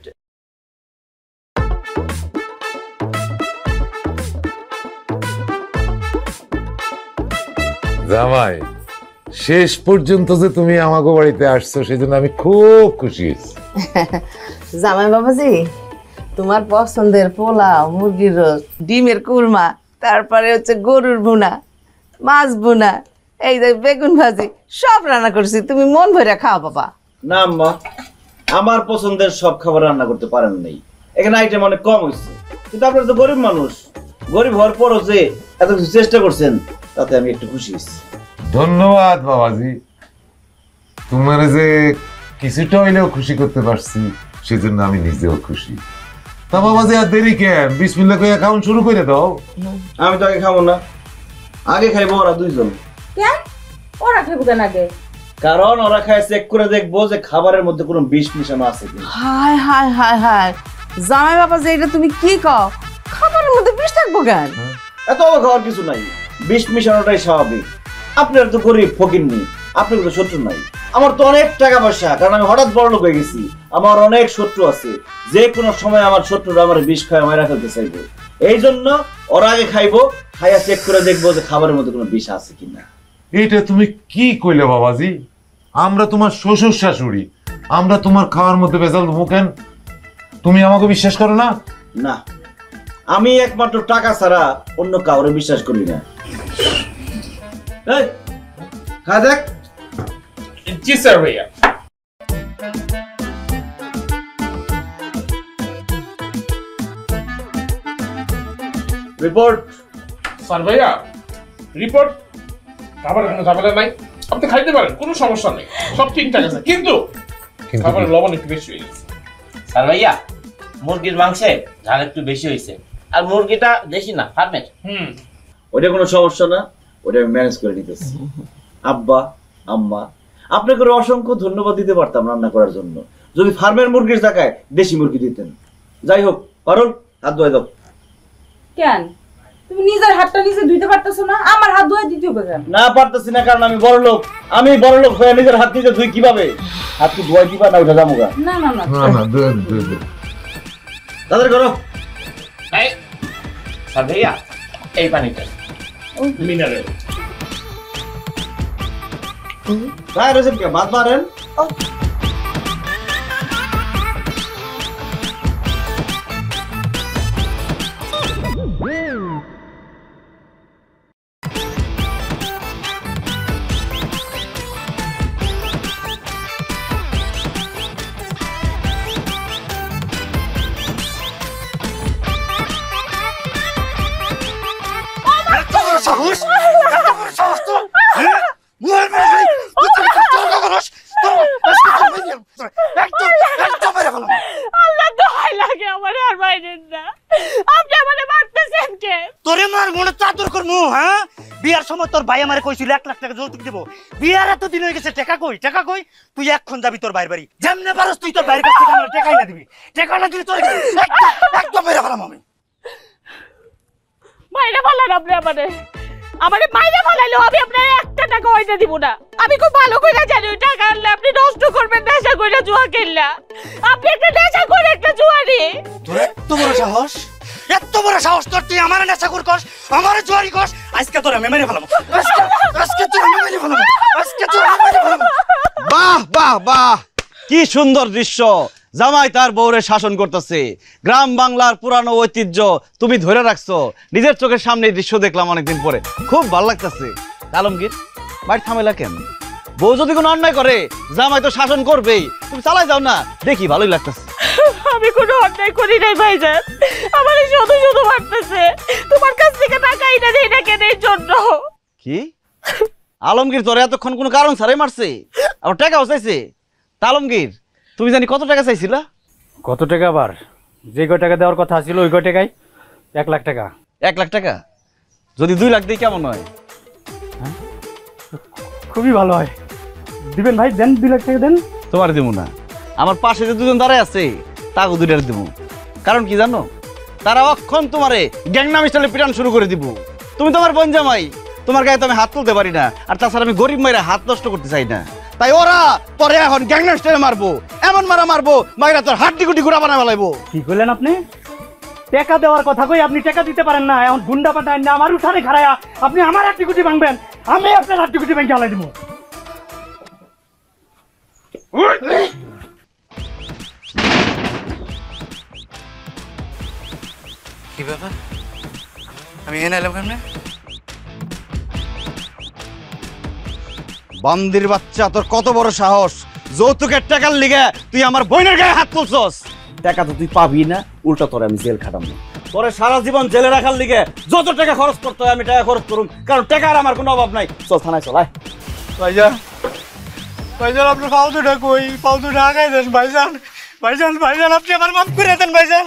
জামাই, শেষ পর্যন্ত যে তুমি আমাকে বাড়িতে আসছো সেজন্য আমি খুব খুশি হয়েছি। জামাই বাবাজি তোমার পছন্দের পোলাও, মুরগির রোস্ট, ডিমের কুরমা, তারপরে হচ্ছে গরুর ভুনা, মাছ ভুনা, এই যে বেগুন ভাজি সব রান্না করছি, তুমি মন ভরে খাও বাবা। না আম্মা, আমার পছন্দের সব খাবার রান্না করতে পারেন নাই, এখানে আইটেম অনেক কম হয়েছে, কিন্তু আপনারা তো গরিব মানুষ, গরিব হওয়ার পরও যে এত কিছু চেষ্টা করছেন তাতে আমি একটু খুশি হয়েছি। ধন্যবাদ বাবাজি, তোমার যে কিছুটা হইলেও খুশি করতে পারছি সেজন্য আমি নিজেও খুশি। তা বাবাজি আর দেরি কেন, বিসমিল্লাহ কইয়া খাওন শুরু করে দাও। আমি তো আগে খাবো না, আগে খাইবো ওরা দুইজন। কেন ওরা খাবো কেন আগে? কারণ ওরা খায় চেক করে দেখবো যে খাবারের মধ্যে কোনো বিষ মিশানো আছে কিনা। হায় হায় হায় হায়, জামাই বাবাজি এটা তুমি কি কও? খাবারের মধ্যে বিষ থাকবো কেন? এত অবাক হওয়ার কিছু নাই, বিষ মিশানোটাই স্বাভাবিক। আপনার তো গরিব ফকির নেই, আপনার তো শত্রু নাই, আমার তো অনেক টাকা পয়সা, কারণ আমি হঠাৎ বড় লোক হয়ে গেছি, আমার অনেক শত্রু আছে, যে কোনো সময় আমার শত্রুরা আমার বিষ খায় মারা ফেলতে চাইবো। এই জন্য ওরা আগে খাইবো, খাইয়া চেক করে দেখবো যে খাবারের মধ্যে কোনো বিষ আছে কিনা। এটা তুমি কি কইলে বাবাজি? আমরা তোমার শ্বশুর শাশুড়ি, আমরা তোমার খাওয়ার মধ্যে ভেজাল দেবো কেন? তুমি আমাকে বিশ্বাস করো না? না, আমি একমাত্র টাকা ছাড়া অন্য কাউরে বিশ্বাস করি না। এই, খা দেখ। জি স্যার ভাইয়া। রিপোর্ট। স্যার ভাইয়া রিপোর্ট, খাবার কোনো ঝামেলা নাই, আপনি খাইতে পারেন, কোনো সমস্যা নেই, সব ঠিকঠাক আছে, কিন্তু খাবারের লবণ একটু বেশি হয়ে গেছে। স্যার ভাইয়া, মুরগির মাংসে ঝাল একটু বেশি হয়েছে, আর মুরগিটা দেশি না, ফার্মের। ওটা কোনো সমস্যা না, ওটা আমি ম্যানেজ করে দিতেছি। আব্বা আম্মা, আপনাকে অসংখ্য ধন্যবাদ দিতে পারতাম রান্না করার জন্য, যদি ফার্মের মুরগির জায়গায় দেশি মুরগি দিতেন। যাই হোক, পারুল হাত ধুয়ে দাও। কেন তুমি নিজের হাতটা নিজে ধুইতে পারতেছো না? আমার হাত ধুয়ে দিতে হবে কেন? না পারতেছি না, কারণ আমি বড় লোক, আমি বড় লোক হয়ে নিজের হাত নিজে ধুই কিভাবে? হাত কি ধোয়া দিবা না ওটা জামুগা? না না না না না, তাদের করো। এই স্যার ভাইয়া, এই পানিটা মিনারেল। তাই রয়েছেন কে, ভাত মারেন। আল্লাহ দোহাই লাগে আমার আর বাইরের না, আপনি আমারে মারতেছেন কে? তোরে মার মনে চাদর করমু। হ্যাঁ, বিয়ার সময় তোর ভাই আমারে কইছিল 1 লাখ টাকা যৌতুক দেব, বিয়ার এত দিন হয়ে গেছে, টাকা কই টাকা কই? তুই এখন যাবি তোর ভাইয়ের বাড়ি, যেমনে পারস তুই তোর ভাইয়ের কাছ থেকে আমার টাকাই না দিবি, টাকা না দিলে তোর একদম মেরে ফেলাম আমি। মাইরা ফেলান আপনি আমারে, আমারে মাইরা ফেলাইলো, আমি আপনার 1 টাকা হইতে দিব না। আমি খুব ভালো করে জানি ওই টাকা আনলে আপনি নষ্ট করবেন, নেশা করে জুয়া খেললা। আপনি একটা নেশা করে একটা জুয়ারি। তোর এত বড় সাহস, এত বড় সাহস তোর, তুই আমার নেশাখোর কস, আমার জুয়ারি কস, আজকে তোর আমি মেরে ফেলাম, আজকে তোর আমি মেরে ফেলাম, আজকে তোর আমি মেরে ফেলাম। বাহ বাহ বাহ, কি সুন্দর দৃশ্য! জামাই তার বউরে শাসন করতেছে। গ্রাম বাংলার পুরানো ঐতিহ্য তুমি ধরে রাখছো। নিজের চোখের সামনে এই দৃশ্য দেখলাম অনেকদিন পরে, খুব ভালো লাগতেছে। আলমগীর, বাড়ি থামেলা কেন? বউ যদি কোনো অন্যায় করে জামাই তো শাসন করবেই, তুমি চালাই যাও না, দেখি ভালোই লাগতেছে। আমি কোনো অন্যায় করি নাই ভাইজান, আমার শুধু শুধু মারতেছে। তোমার কাছ থেকে টাকা এনে দেই না কেন এই জন্য? কি আলমগীর তোরে এতক্ষণ কোনো কারণ ছাড়াই মারছে, আবার টাকাও চাইছে? তা আলমগীর, তুমি জানি কত টাকা চাইছিলা? কত টাকা? আবার যে কয় টাকা দেওয়ার কথা ছিল ওই কয় টাকায় 1 লাখ টাকা। 1 লাখ টাকা? যদি 2 লাখ দিই কেমন হয়? খুবই ভালো হয়। দিবেন ভাই, দেন 2 লাখ টাকা দেন। তোমার দিব না, আমার পাশে যে দুজন দাঁড়ায় আছে তাকে 2 টাকা দিব। কারণ কি জানো? তারা অক্ষণ তোমারে গ্যাংনাম স্টাইলে পিটান শুরু করে দিব। তুমি তোমার বোন জামাই, তোমার গায়ে তো আমি হাত তুলতে পারি না, আর তাছাড়া আমি গরিব মাইরা হাত নষ্ট করতে চাই না। তাই ওরা পরে এখন গ্যাংনাম স্টাইলে মারবো, এমন মারা মারবো মাইরা তোর হাড্ডি গুটি গুড়া বানায় ফেলাইবো। কি করলেন আপনি? টাকা দেওয়ার কথা কই আপনি টাকা দিতে পারেন না, এখন গুন্ডা পাঠায় না আমার উঠানে খাড়ায়া আপনি আমার হাড্ডি গুটি ভাঙবেন, আমি আপনার হাড্ডি গুটি ভেঙে ফেলাই দিব। কি ব্যাপার? আমি এনে এলাম কেমনে? বান্দির বাচ্চা, তোর কত বড় সাহস! যৌতুকের টাকার লিগে তুই আমার বোনের গায়ে হাত তুলছস। টাকা তো তুই পাবি না, উল্টা তোরে আমি জেল খাটাবো। তোরে সারা জীবন জেলে রাখার লিগে যত টাকা খরচ করতে হয় আমি টাকা খরচ করুম, কারণ টাকার আমার কোনো অভাব নাই। চল থানায় চল। ভাইজান, ভাইজান আপনার পাও দুটা কই? পাও দুটা আগাই দেন ভাইজান। ভাইজান, ভাইজান আপনি আমার মাফ করে দেন ভাইজান।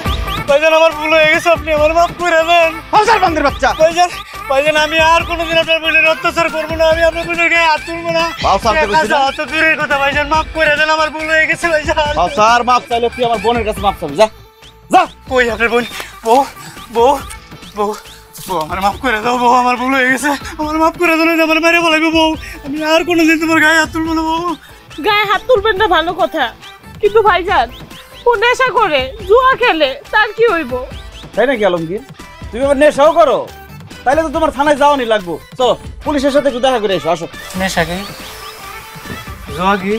ভাইজান আমার ভুল হয়ে গেছে, আপনি আমার মাফ করে দেন। হাজার বান্দির বাচ্চা! ভাইজান, ভাইজান আমি আর কোনোদিন আপনার বোনের অত্যাচার করবো না, আমি আপনার বোনের গায়ে হাত তুলবো না। পাও সারতে কইছি না? অত দূরের কথা ভাইজান, মাফ করে দেন, আমার ভুল হয়ে গেছে ভাইজান। পাও সার, মাপ চাইলে তুই আমার বোনের কাছে মাপ চাবি। যা যা। কই আপনার বোন? বউ, বউ, বউ, বউ আমার মাফ করে দাও। বউ আমার ভুল হয়ে গেছে, আমার মাফ করে দাও, আমার মেরে বলাইবো। বউ আমি আর কোনোদিন তোমার গায়ে হাত তুলবো না। বউ গায়ে হাত তুলবেন না ভালো কথা, কিন্তু ভাইজান ও নেশা করে, জুয়া খেলে, তার কি হইব? তাই নাকি আলমগীর? তুমি আবার নেশাও করো? তাইলে তো তোমার থানায় যাওয়ানি লাগবো। চলো পুলিশের সাথে একটু দেখা করে এসো। আসো। নেশা কি? জোয়া কি?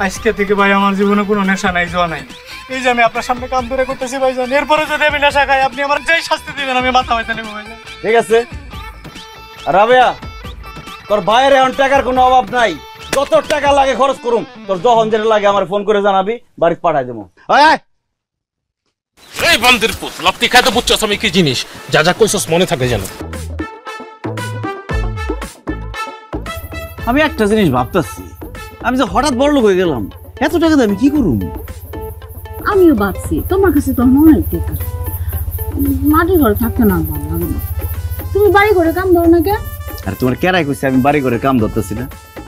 আজকে থেকে ভাই আমার জীবনে কোনো নেশা নাই, জোয়া নাই। এই যে আমি আপনার সামনে কাম ধরে করতেছি ভাইজান, এরপরে যদি আমি নেশা খাই আপনি আমার যেই শাস্তি দিবেন আমি মাথা ব্যথা নেবো ভাইজান। ঠিক আছে। আর রাবেয়া, তোর ভাইয়ের এখন টাকার কোনো অভাব নাই, যত টাকা লাগে খরচ করুম। তোর যখন যেটা লাগে আমার ফোন করে জানাবি, বাড়িতে পাঠাই দেবো। এই বান্দির পুত, লাপ্তি খাইতে বুঝছস আমি কি জিনিস, যা যা কইছস মনে থাকে যেন। আমি একটা জিনিস ভাবতেছি, আমি যে হঠাৎ বড়লোক হয়ে গেলাম, এত টাকা দিয়ে আমি কি করুম? আমিও ভাবছি তোমার কাছে তো অনেক টাকা, মাটির ঘরে থাকতে না ভালো লাগে না। তুমি বাড়ি ঘরে কাম ধরো না কে? আর তোমার কেরাই কইছে আমি বাড়ি ঘরে কাম ধরতেছি না?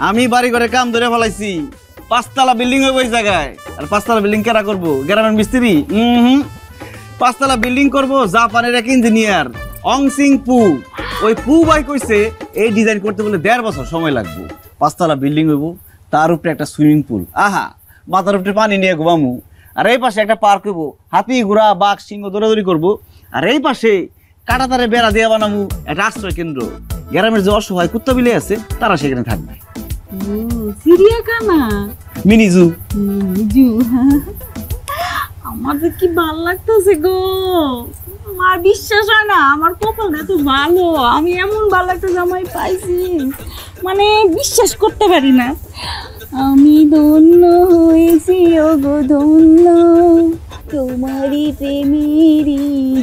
আমি বাড়ি ঘরে কাম ধরে ফেলাইছি। 5 তলা বিল্ডিং হইব এই জায়গায়, আর 5 তলা বিল্ডিং কেরা করবো? গ্রামের মিস্ত্রি? 5 তলা বিল্ডিং করবো জাপানের এক ইঞ্জিনিয়ার অং সিং পু। ওই পু ভাই কইছে এই ডিজাইন করতে বলে 1.5 বছর সময় লাগবে। 5 তলা বিল্ডিং হইব, তার উপরে একটা সুইমিং পুল, আহা মাথার উপরে পানি নিয়ে ঘুমামু। আর এই পাশে একটা পার্ক হইব, হাতি ঘোড়া বাঘ সিংহ দৌড়াদৌড়ি করবো। আর এই পাশে কাটাতারে বেড়া দিয়ে বানামু একটা আশ্রয় কেন্দ্র। গ্রামের যে অসহায় কুত্তা বিলে আছে তারা সেখানে থাকবে। চিড়িয়াখানা, মিনি জু। জু, আমার যে কি ভালো লাগতেছে গো, আমার বিশ্বাস হয় না আমার কপালটা এত ভালো, আমি এমন ভালো একটা জামাই পাইছি, মানে বিশ্বাস করতে পারি না। আমি ধন্য হয়েছি ও গো ধন্য, তোমারই প্রেমেরই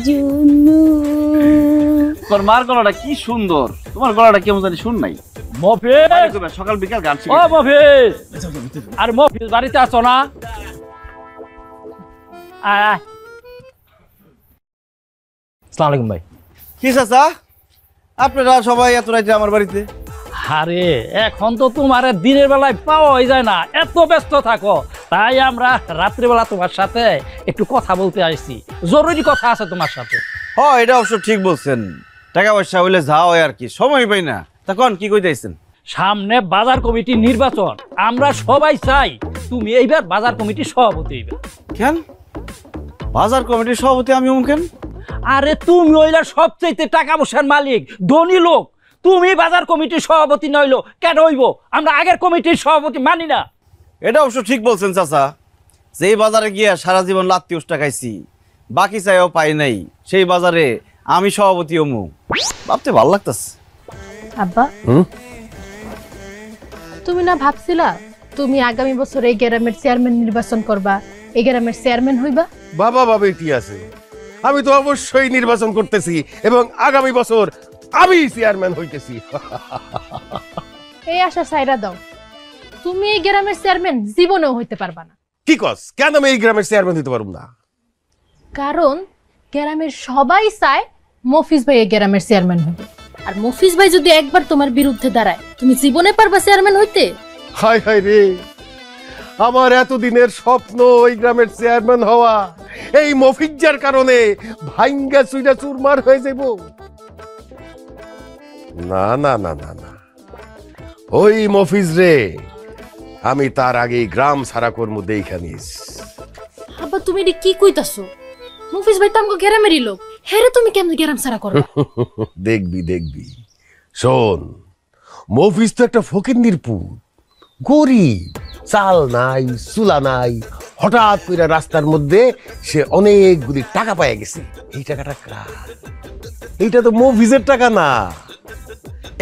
জন্য। তোর মার গলাটা কি সুন্দর, তোমার গলাটা কেমন জানি শুন নাই। মফিজ, সকাল বিকাল গান ও মফিজ, আর মফিজ বাড়িতে আছো না? আসসালামু আলাইকুম ভাই। কি চাচা, আপনারা সবাই এত রাইতে আমার বাড়িতে? আরে এখন তো তোমার দিনের বেলায় পাওয়াই যায় না, এত ব্যস্ত থাকো, তাই আমরা রাত্রিবেলা তোমার সাথে একটু কথা বলতে আসছি, জরুরি কথা আছে তোমার সাথে। হ্যাঁ এটা অবশ্য ঠিক বলছেন, টাকা পয়সা হইলে যাও আর কি, সময় পাই না। তখন কি কইতেছেন? সামনে বাজার কমিটি নির্বাচন, আমরা সবাই চাই তুমি এইবার বাজার কমিটির সভাপতি হইবে। কেন বাজার কমিটির সভাপতি আমি কেন? আরে তুমি হইলে সবচেয়ে টাকা পয়সার মালিক, ধনী লোক, তুমি বাজার কমিটির সভাপতি নইলো কেন হইব? আমরা আগের কমিটির সভাপতি মানি না। এটা অবশ্য ঠিক বলছেন চাচা, যেই বাজারে গিয়া সারা জীবন লাত্তি উষ্টা খাইছি, বাকি চাইও পাই নাই, সেই বাজারে আমি সভাপতি হমু, ভাবতে ভালো লাগতেছে। আব্বা, তুমি না ভাবছিলা তুমি আগামী বছর এই গ্রামের চেয়ারম্যান নির্বাচন করবা, এই গ্রামের চেয়ারম্যান হইবা? বাবা বাবাটি আছে, আমি তো অবশ্যই নির্বাচন করতেছি এবং আগামী বছর আমি চেয়ারম্যান হইতেছি। এই আশা সাইরা দাও, তুমি এই গ্রামের চেয়ারম্যান জীবনেও হইতে পারবা না। কি কস? কেন আমি এই গ্রামের চেয়ারম্যান হইতে পারব না? কারণ গ্রামের সবাই চায় মফিজ ভাই এই গ্রামের চেয়ারম্যান হবে, আর মফিজ ভাই যদি একবার তোমার বিরুদ্ধে দাঁড়ায়, তুমি জীবনে পারবা চেয়ারম্যান হইতে? হায় হায় রে, আমার এতদিনের স্বপ্ন ওই গ্রামের চেয়ারম্যান হওয়া এই মফিজ্জার কারণে ভাঙ্গা চুইরা চুরমার হয়ে যাব। না না না না না, ওই মফিজ রে আমি তার আগে গ্রাম ছাড়া করবো দেখা নিস। আব্বা, তুমি এটা কি কইতাছো? মফিজ ভাই তো আমগো গ্রামেরই লোক, হেরে তুমি কেমনে গ্রাম ছাড়া করবা? দেখবি দেখবি, শোন, মফিজ তো একটা ফকিন্নির পুত, গরিব, চাল নাই, চুলা নাই, হঠাৎ করে রাস্তার মধ্যে সে অনেকগুলি টাকা পাইয়া গেছে। এই টাকাটা কার? এইটা তো মফিজের টাকা না।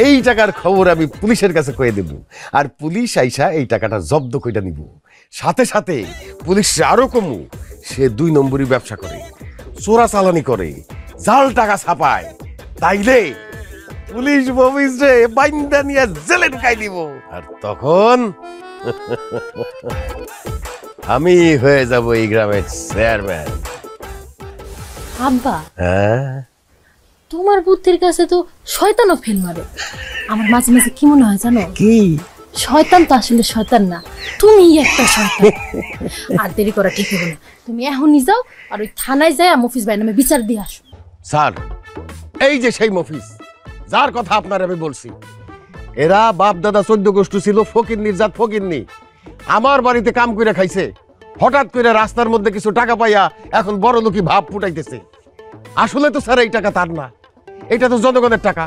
এই টাকার খবর আমি পুলিশের কাছে কয়ে দেব, আর পুলিশ আইসা এই টাকাটা জব্দ কইরা নিব। সাথে সাথে পুলিশ আরো কমু, সে 2 নম্বরই ব্যবসা করে, চোরা চালানি করে, জাল টাকা ছাপায়। তাইলে পুলিশ মফিজ রে বাইন্দা নিয়ে জেলে ঢুকাই দিব, আর তখন আমি হয়ে যাব এই গ্রামের চেয়ারম্যান। আব্বা, হ্যাঁ, তোমার বুদ্ধির কাছে তো শয়তানও ফেল মারে। আমার মাঝে মাঝে কি মনে হয় জানো? কি? শয়তান তো আসলে শয়তান না, তুমি একটা শয়তান। আর দেরি করা ঠিক হবে না, তুমি এখনই যাও আর ওই থানায় যায় মফিজ ভাই নামে বিচার দিয়ে আসো। স্যার, এই যে সেই মফিজ যার কথা আপনার আমি বলছি, এরা বাপ দাদা 14 গোষ্ঠী ছিল ফকিন্নির জাত ফকিন্নি। আমার বাড়িতে কাম কইরা খাইছে, হঠাৎ করে রাস্তার মধ্যে কিছু টাকা পাইয়া এখন বড় লোকই ভাব ফুটাইতেছে। আসলে তো স্যার এই টাকা তার না, এটা তো জনগণের টাকা।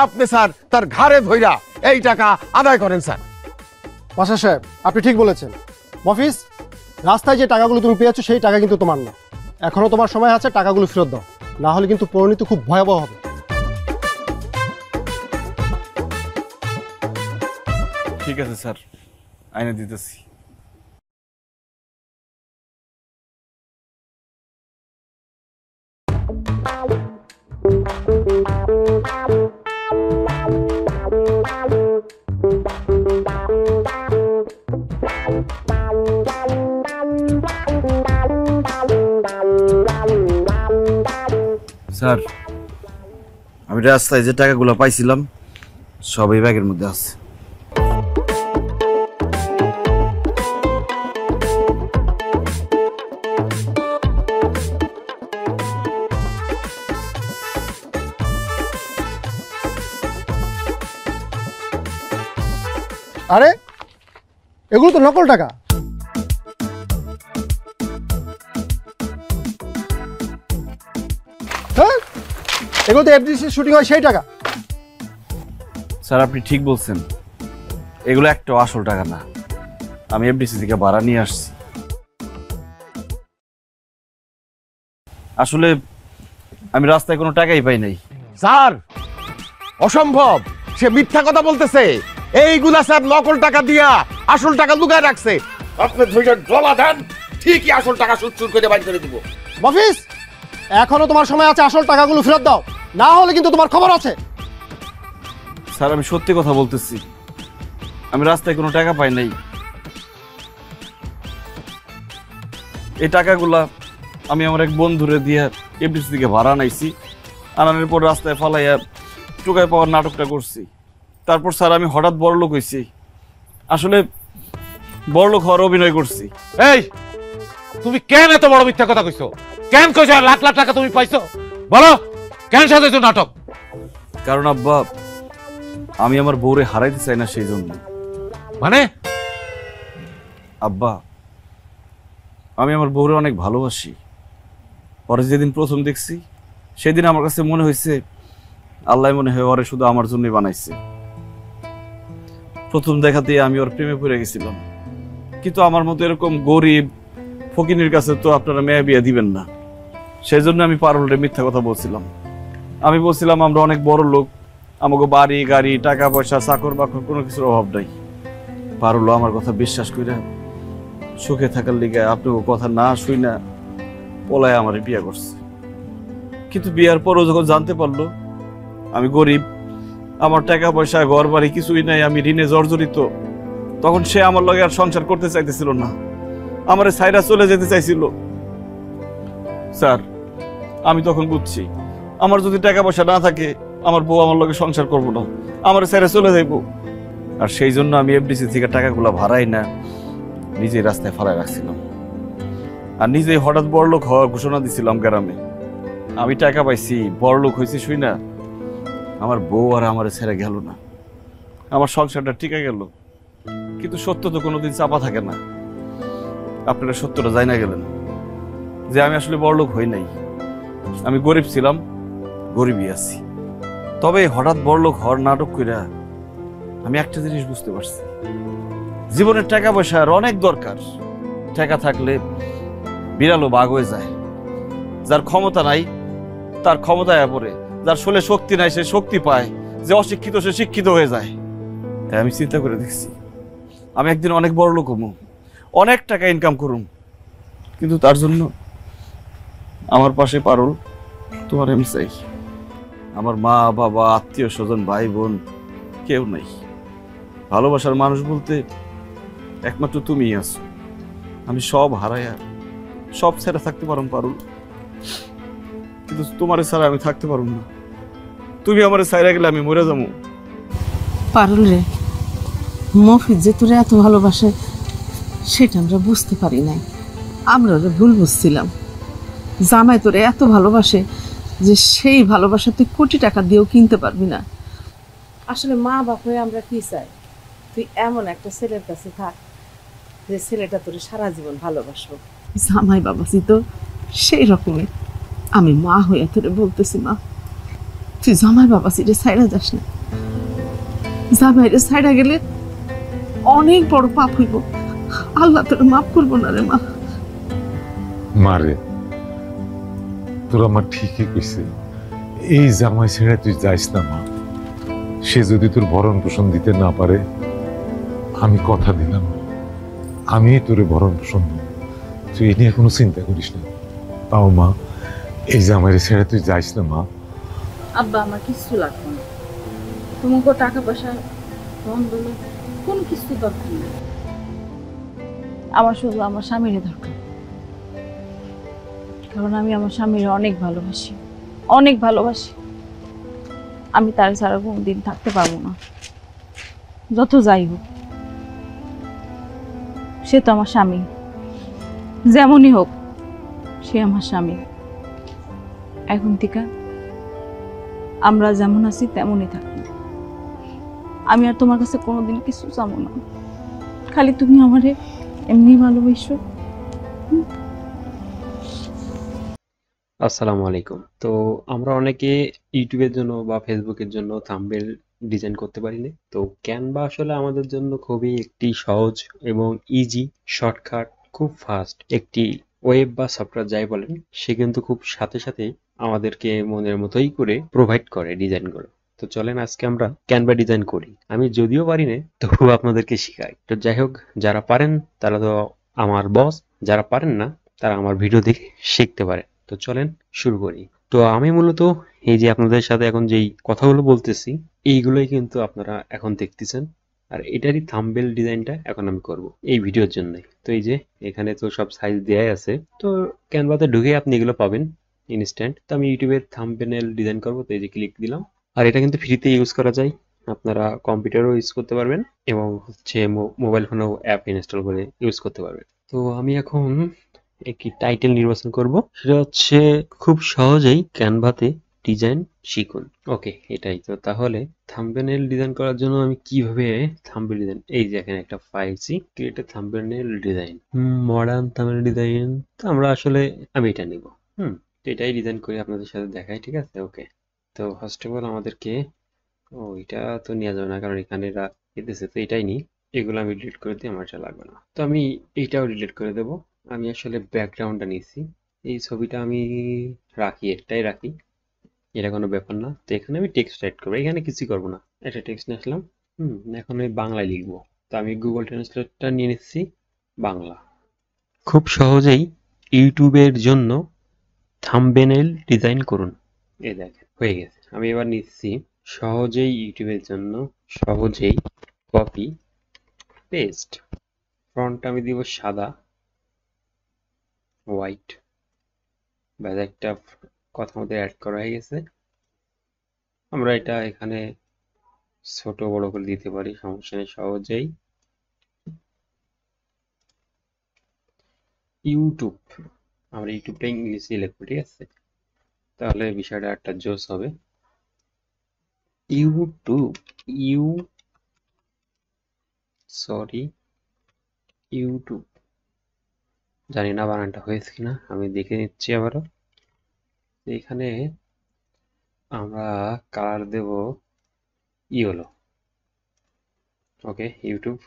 আপনি স্যার তার ঘাড়ে ধইরা এই টাকা আদায় করেন স্যার। মাস্টার সাহেব, আপনি ঠিক বলেছেন। মফিজ, রাস্তায় যে টাকাগুলো তুমি পেয়েছো সেই টাকা কিন্তু তোমার না, এখনো তোমার সময় আছে, টাকাগুলো ফেরত দাও, না হলে কিন্তু পরিণতি খুব ভয়াবহ হবে। ঠিক আছে স্যার, আইনে দিতেছি। স্যার, আমি রাস্তায় যে টাকাগুলো পাইছিলাম সব এই ব্যাগের মধ্যে আছে। আরে, এগুলো তো নকল টাকা। হ্যাঁ, এগুলো তো এফডিসি শুটিং হয় সেই টাকা। স্যার, আপনি ঠিক বলছেন, এগুলো একটা আসল টাকা না, আমি এফডিসি থেকে ভাড়া নিয়ে আসছি। আসলে আমি রাস্তায় কোনো টাকাই পাই নাই। স্যার, অসম্ভব, সে মিথ্যা কথা বলতেছে। এইগুলা স্যার নকল টাকা দিয়া আসল টাকা লুকায় রাখছে। আপনি ধৈর্য ডলা দেন, ঠিকই আসল টাকা সুদ করে বাইর করে দিব। মফিজ, এখনো তোমার সময় আছে, আসল টাকাগুলো ফেরত দাও, না হলে কিন্তু তোমার খবর আছে। স্যার, আমি সত্যি কথা বলতেছি, আমি রাস্তায় কোনো টাকা পাই নাই। এই টাকাগুলা আমি আমার এক বন্ধুরে দিয়ে এফডিসি থেকে ভাড়া নাইছি, আনানোর পর রাস্তায় ফালাইয়া টুকায় পাওয়ার নাটকটা করছি। তারপর স্যার আমি হঠাৎ বড়লোক হইছি, আসলে বড়লোক হওয়ার অভিনয় করছি। এই, তুমি কেন এত বড় মিথ্যা কথা কইছো? কেন কইছো লাখ লাখ টাকা তুমি পাইছো? বলো, কেন সাজাইছো নাটক? কারণ আব্বা, আমি আমার বউরে হারাইতে চাই না, সেই জন্য। মানে? আব্বা, আমি আমার বউরে অনেক ভালোবাসি। পরে যেদিন প্রথম দেখছি সেদিন আমার কাছে মনে হয়েছে আল্লাহ মনে হয় ওরে শুধু আমার জন্যই বানাইছে। প্রথম দেখাতেই আমি ওর প্রেমে পড়ে গেছিলাম। কিন্তু আমার মতো এরকম গরিব, ফকিনের কাছে তো আপনারা মেয়ে বিয়ে দিবেন না, সেই জন্য আমি পারুলরে মিথ্যা কথা বলছিলাম। আমি বলছিলাম আমরা অনেক বড় লোক, আমাকে বাড়ি গাড়ি টাকা পয়সা চাকর বাকর কোনো কিছুর অভাব নাই। পারুল আমার কথা বিশ্বাস করে সুখে থাকার লিগে আপনাকে কথা না শুই না পলায় আমার বিয়ে করছে। কিন্তু বিয়ার পরও যখন জানতে পারলো আমি গরিব, আমার টাকা পয়সা ঘর বাড়ি কিছুই নাই, আমি ঋণে জর্জরিত, তখন সে আমার লগে আর সংসার করতে চাইতেছিল না, আমার সাইরা চলে যেতে চাইছিল। স্যার আমি তখন বুঝছি আমার যদি টাকা পয়সা না থাকে আমার বউ আমার লগে সংসার করবো না, আমার সাইরা চলে যাইব। আর সেই জন্য আমি এফডিসি থেকে টাকাগুলো ভাড়াই না নিজেই রাস্তায় ফেলায় রাখছিলাম, আর নিজেই হঠাৎ বড়লোক হওয়ার ঘোষণা দিছিলাম গ্রামে। আমি টাকা পাইছি, বড়লোক হয়েছি শুই না, আমার বউ আর আমার ছেড়ে গেল না, আমার সংসারটা টিকে গেল। কিন্তু সত্য তো কোনোদিন চাপা থাকে না। আপনারা সত্যটা জানা গেলেন যে আমি আসলে বড়লোক হই নাই, আমি গরিব ছিলাম, গরিবই আছি। তবে হঠাৎ বড়লোক হওয়ার নাটক কইরা আমি একটা জিনিস বুঝতে পারছি, জীবনের টাকা পয়সার অনেক দরকার। টাকা থাকলে বিড়ালও বাঘ হয়ে যায়। যার ক্ষমতা নাই তার ক্ষমতায় পড়ে, যার শরীরে শক্তি নাই সে শক্তি পায়, যে অশিক্ষিত সে শিক্ষিত হয়ে যায়। তাই আমি চিন্তা করে দেখছি আমি একদিন অনেক বড় লোক হবো, অনেক টাকা ইনকাম করুম, কিন্তু তার জন্য আমার পাশে পারুল তোমার আমি চাই। আমার মা বাবা আত্মীয় স্বজন ভাই বোন কেউ নাই। ভালোবাসার মানুষ বলতে একমাত্র তুমিই আছো। আমি সব হারাইয়া সব ছেড়ে থাকতে পারুম পারুল, কিন্তু তোমার ছাড়া আমি থাকতে পারুম না। তুমি আমার ছাইরা গেলে আমি মরে যাবো। পারুল রে, মফিজ যে তোরে এত ভালোবাসে সেটা আমরা বুঝতে পারি নাই, আমরা ওরে ভুল বুঝছিলাম। জামাই তোরে এত ভালোবাসে যে সেই ভালোবাসা তুই কোটি টাকা দিয়েও কিনতে পারবি না। আসলে মা বাপ হয়ে আমরা কি চাই, তুই এমন একটা ছেলের কাছে থাক যে ছেলেটা তোরে সারা জীবন ভালোবাসবো। জামাই বাবাজি তো সেই রকমের। আমি মা হয়ে তোরে বলতেছি, মা তুই জামাই বাবাজি রে ছাইড়া যাস না। জামাই রে ছাইড়া গেলে অনেক বড় পাপ হইব, আল্লাহ তোরে মাফ করবো না রে মা। মারে তোর আমার ঠিকই কইছে, এই জামাই ছেড়ে তুই যাইস না মা। সে যদি তোর ভরণ পোষণ দিতে না পারে, আমি কথা দিলাম আমি তোরে ভরণ পোষণ দেব, তুই এ নিয়ে কোনো চিন্তা করিস না। তাও মা এই জামাইরে ছেড়ে তুই যাইস না মা। আব্বা আমার কিছু লাগবে না, তোমাকে টাকা পয়সা কোনো কিছু দরকার নেই, আমার শুধু আমার স্বামীর দরকার। কারণ আমি আমার স্বামীর অনেক ভালোবাসি, অনেক ভালোবাসি। আমি তার ছাড়া কোনোদিন থাকতে পারবো না, যত যাই হোক। সে তো আমার স্বামী, যেমনই হোক সে আমার স্বামী। এখন থেকে আমরা যেমন আছি তেমনই থাকবো। আমি আর তোমার কাছে কোনোদিন কিছু চাবো না, খালি তুমি আমারে এমনি ভালোবাসো। আসসালামু আলাইকুম। তো আমরা অনেকে ইউটিউবের জন্য বা ফেসবুকের জন্য থাম্বনেল ডিজাইন করতে পারি না। তো ক্যানভা আসলে আমাদের জন্য খুবই একটি সহজ এবং ইজি, শর্টকাট, খুব ফাস্ট একটি ওয়েব বা সফটওয়্যার যাই বলেন, সে কিন্তু খুব সাথে সাথে আমাদেরকে মনের মতোই করে প্রোভাইড করে ডিজাইনগুলো। তো চলেন আজকে আমরা ক্যানভা ডিজাইন করি। আমি যদিও পারি না তবু আপনাদেরকে শিখাই। তো যাই হোক, যারা পারেন তারা তো আমার বস, যারা পারেন না তারা আমার ভিডিও দেখে শিখতে পারে। তো চলেন শুরু করি। তো আমি মূলত এই যে আপনাদের সাথে এখন যেই কথাগুলো বলতেছি এইগুলোই কিন্তু আপনারা এখন দেখতেছেন, আর এটারই থাম্বনেল ডিজাইনটা এখন আমি করব এই ভিডিওর জন্য। তো এই যে এখানে তো সব সাইজ দেয়াই আছে, তো ক্যানভাতে ঢুকে আপনি এগুলো পাবেন ইনস্ট্যান্ট। তো আমি ইউটিউবের থাম্বনেল ডিজাইন করব, তো এই যে ক্লিক দিলাম। আর এটা কিন্তু ফ্রিতে ইউজ করা যায়, আপনারা কম্পিউটারও ইউজ করতে পারবেন এবং হচ্ছে মোবাইল ফোনেও অ্যাপ ইনস্টল করে ইউজ করতে পারবেন। তো আমি এখন একটি টাইটেল নির্বাচন করব, সেটা হচ্ছে খুব সহজেই ক্যানভাতে ডিজাইন শিখুন। ওকে, এটাই তো। তাহলে থাম্বনেল ডিজাইন করার জন্য আমি কিভাবে থাম্বনেল ডিজাইন, এই যে এখানে একটা ফাইলছি create a thumbnail design, modern thumbnail design. তো আমরা আসলে আমি এটা নিব। তো এটাই ডিজাইন করে আপনাদের সাথে দেখাই, ঠিক আছে? ওকে, তো ফার্স্ট অফ অল আমাদেরকে এটা তো নেওয়া যাবে না, কারণ এখানে এদেশে তো এটাই নিই। এগুলো আমি ডিলিট করে দিই, আমার এটা লাগবে না। তো আমি এইটাও ডিলিট করে দেবো, আমি আসলে ব্যাকগ্রাউন্ডটা নিছি, এই ছবিটা আমি রাখি, একটাই রাখি, এটা কোনো ব্যাপার না। তো এখানে আমি টেক্সট রাইট করবো, এখানে কিছুই করবো না, একটা টেক্সট নিয়ে আসলাম। এখন আমি বাংলায় লিখবো। তো আমি গুগল ট্রান্সলেটটা নিয়ে নিচ্ছি বাংলা। খুব সহজেই ইউটিউবের জন্য থাম্বনেল ডিজাইন করুন। এই দেখেন হয়ে গেছে। আমি এবার নিচ্ছি সহজেই ইউটিউবের জন্য, সহজেই কপি পেস্ট। ফন্টটা আমি দিব সাদা, হোয়াইট। ব্যাস, একটা কথা মতো অ্যাড করা হয়ে গেছে। আমরা এটা এখানে ছোট বড় করে দিতে পারি, সমস্যা নেই। সহজেই ইউটিউব, আমরা ইউটিউবটা ইংলিশে লিখবো, ঠিক আছে? তাহলে বিষয়টা একটা জোস হবে। YouTube, YouTube. জানি না বানানটা হয়েছে কিনা, আমি দেখে নিচ্ছি আবারও। এখানে আমরা কালার দেব ইয়েলো। ওকে, ইউটিউব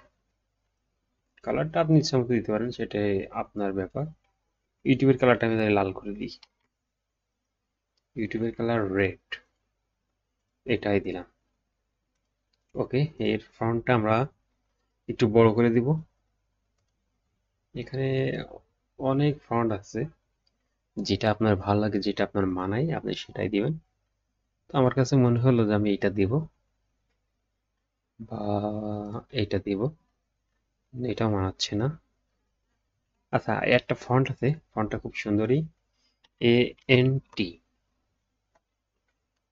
কালারটা আপনি ইচ্ছা মতো দিতে পারেন, সেটা আপনার ব্যাপার। ইউটিউবের কালারটা আমি তাহলে লাল করে দিই, ইউটিউবের কালার রেড, এটাই দিলাম। ওকে, এর ফন্টটা আমরা একটু বড় করে দিব। এখানে অনেক ফন্ট আছে, যেটা আপনার ভালো লাগে, যেটা আপনার মানায় আপনি সেটাই দিবেন। তো আমার কাছে মনে হলো যে আমি এইটা দিব, বা এইটা দিব, এটাও মানাচ্ছে না। আচ্ছা, একটা ফন্ট আছে, ফন্টটা খুব সুন্দরই, ANT,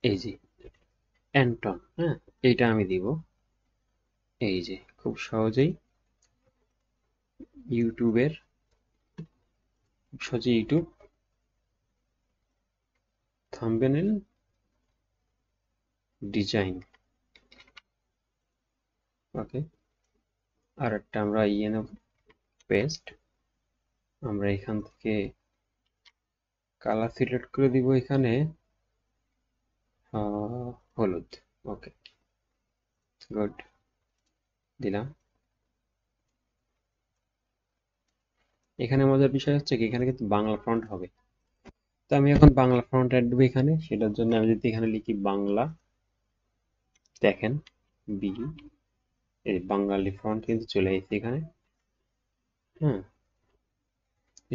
এই যে অ্যান্টন, হ্যাঁ, এইটা আমি দিব। এই যে খুব সহজেই ইউটিউবের, সহজে ইউটিউব থাম্বনেল ডিজাইন। ওকে, আর একটা আমরা পেস্ট। আমরা এখান থেকে কালার সিলেক্ট করে দিব, এখানে হলুদ। ওকে, গুড, দিলাম। এখানে মজার বিষয় হচ্ছে কি, এখানে কিন্তু বাংলা ফন্ট হবে। তো আমি এখন বাংলা ফন্ট অ্যাড দেবো এখানে। সেটার জন্য আমি যদি এখানে লিখি বাংলা, দেখেন বি, এই বাঙালি ফন্ট কিন্তু চলে এসেছে এখানে।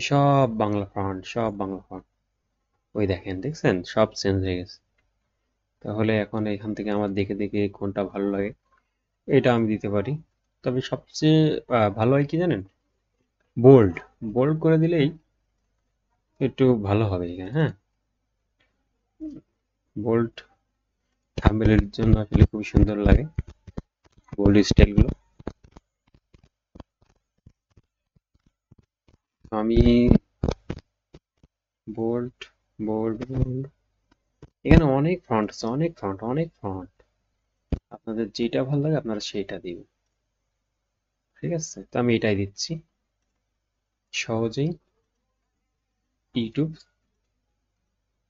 সব বাংলা ফন্ট, সব বাংলা ফন্ট। ওই দেখেন, দেখছেন সব চেঞ্জ হয়ে গেছে। তাহলে এখন এখান থেকে আমার দেখে দেখে কোনটা ভালো লাগে এটা আমি দিতে পারি। তবে সবচেয়ে ভালো হয় কি জানেন, বোল্ড, বোল্ড করে দিলেই একটু ভালো হবে এখানে। হ্যাঁ, বোল্ড থাম্বনেলের জন্য আসলে খুব সুন্দর লাগে বোল্ড স্টাইলগুলো। আমি বোল্ড বোল্ড বোল্ড, এখানে অনেক ফন্ট আছে, অনেক ফন্ট, অনেক ফন্ট। আপনাদের যেটা ভালো লাগে আপনারা সেইটা দিবেন, ঠিক আছে? তো আমি এটাই দিচ্ছি, সহজেই ইউটিউব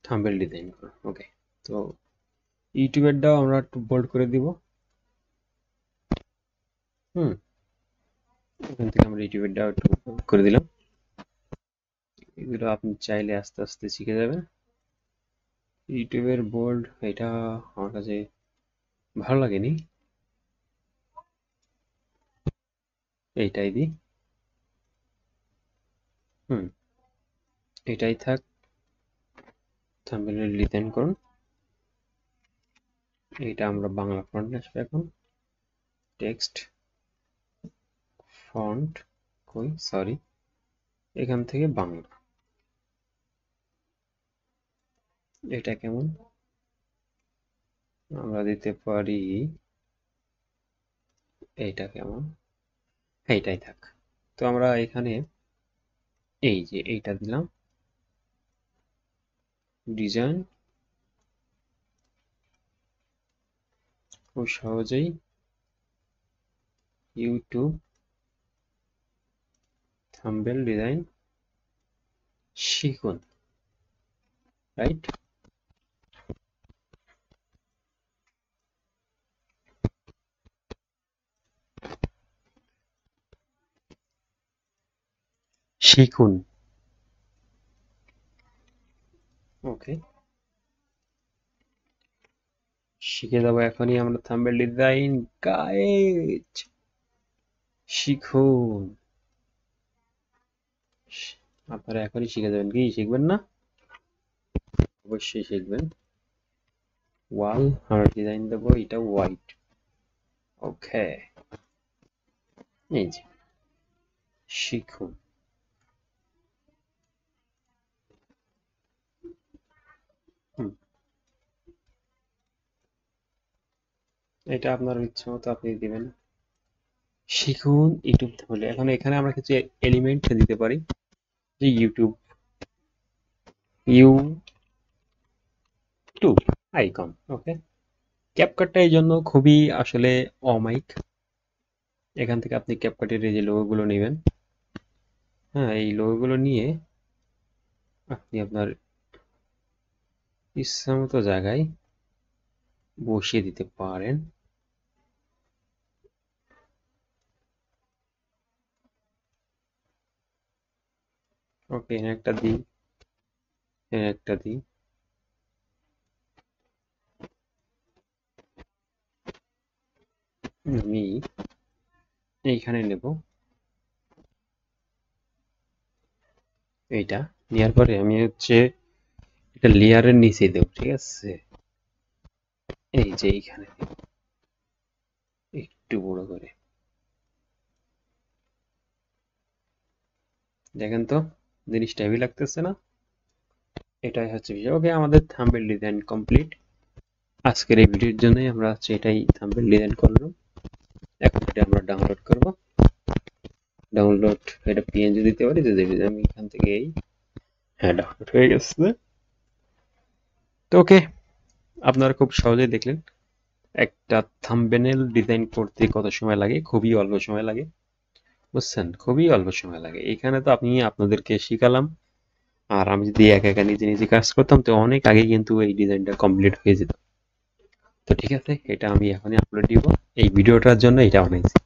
থাম্বনেল ডিজাইন করো। ওকে, তো ইউটিউবেরটাও আমরা একটু বোল্ড করে দিব। এখান থেকে আমরা ইউটিউবেরটাও একটু বোল্ড করে দিলাম। এগুলো আপনি চাইলে আস্তে আস্তে শিখে যাবেন। ইউটিউবের বোল্ড এটা আমার কাছে ভালো লাগেনি, এইটাই দিই। এটাই থাক, থাম্বনেল ডিজাইন করুন। এটা আমরা বাংলা ফন্ট আসবে এখন, টেক্সট ফন্ট কই, সরি, এখান থেকে বাংলা। এটা কেমন, আমরা দিতে পারি এইটা কেমন, এইটাই থাক। তো আমরা এখানে এই যে এইটা দিলাম, ডিজাইন। খুব সহজেই ইউটিউব থাম্বনেল ডিজাইন শিখুন, রাইট? শিখুন। ওকে, শিখে যাবো এখনই আমরা থাম্বনেল ডিজাইন। গাইজ শিখুন, আপনারা এখনই শিখে যাবেন। কি শিখবেন না? অবশ্যই শিখবেন। ওয়াল আমরা ডিজাইন দেবো, এটা হোয়াইট। ওকে, এই যে শিখুন। এটা আপনার ইচ্ছা মতো আপনি দিবেন। শিখুন ইউটিউব বলে। এখন এখানে আমরা কিছু এলিমেন্ট দিতে পারি, যে ইউটিউব ইউটিউব আইকন। ওকে, ক্যাপকাটটা এই জন্য খুবই আসলে অমাইক। এখান থেকে আপনি ক্যাপকাটের এই যে লোগোগুলো নেবেন। হ্যাঁ, এই লোগোগুলো নিয়ে আপনি আপনার ইচ্ছা মতো জায়গায় বসিয়ে দিতে পারেন। ওকে, এখানে একটা দিই, এখানে একটা দিই। আমি এইখানে নেব, এইটা নেওয়ার পরে আমি হচ্ছে এটা লেয়ারের নিচে দেব। ঠিক আছে, এই যে এইখানে একটু বড় করে দেখেন তো, জিনিসটা হেভি লাগতেছে না? এটাই হচ্ছে বিষয়। ওকে, আমাদের থাম্বনেল ডিজাইন কমপ্লিট। আজকের এই ভিডিওর জন্য আমরা হচ্ছে এটাই থাম্বনেল ডিজাইন করলাম। এখন এটা আমরা ডাউনলোড করব। ডাউনলোড এটা পিএনজি দিতে পারি, যে আমি এখান থেকে এই হ্যাঁ ডাউনলোড হয়ে গেছে। তো ওকে, আপনারা খুব সহজেই দেখলেন একটা থাম্বনেল ডিজাইন করতে কত সময় লাগে। খুবই অল্প সময় লাগে, বুঝছেন? খুবই অল্প সময় লাগে। এখানে তো আমি আপনাদেরকে শিখালাম, আর আমি যদি একা একা নিজে নিজে কাজ করতাম তো অনেক আগে কিন্তু এই ডিজাইনটা কমপ্লিট হয়ে যেত। তো ঠিক আছে, এটা আমি এখনই আপলোড দিব। এই ভিডিওটার জন্য এটা বানাইছি।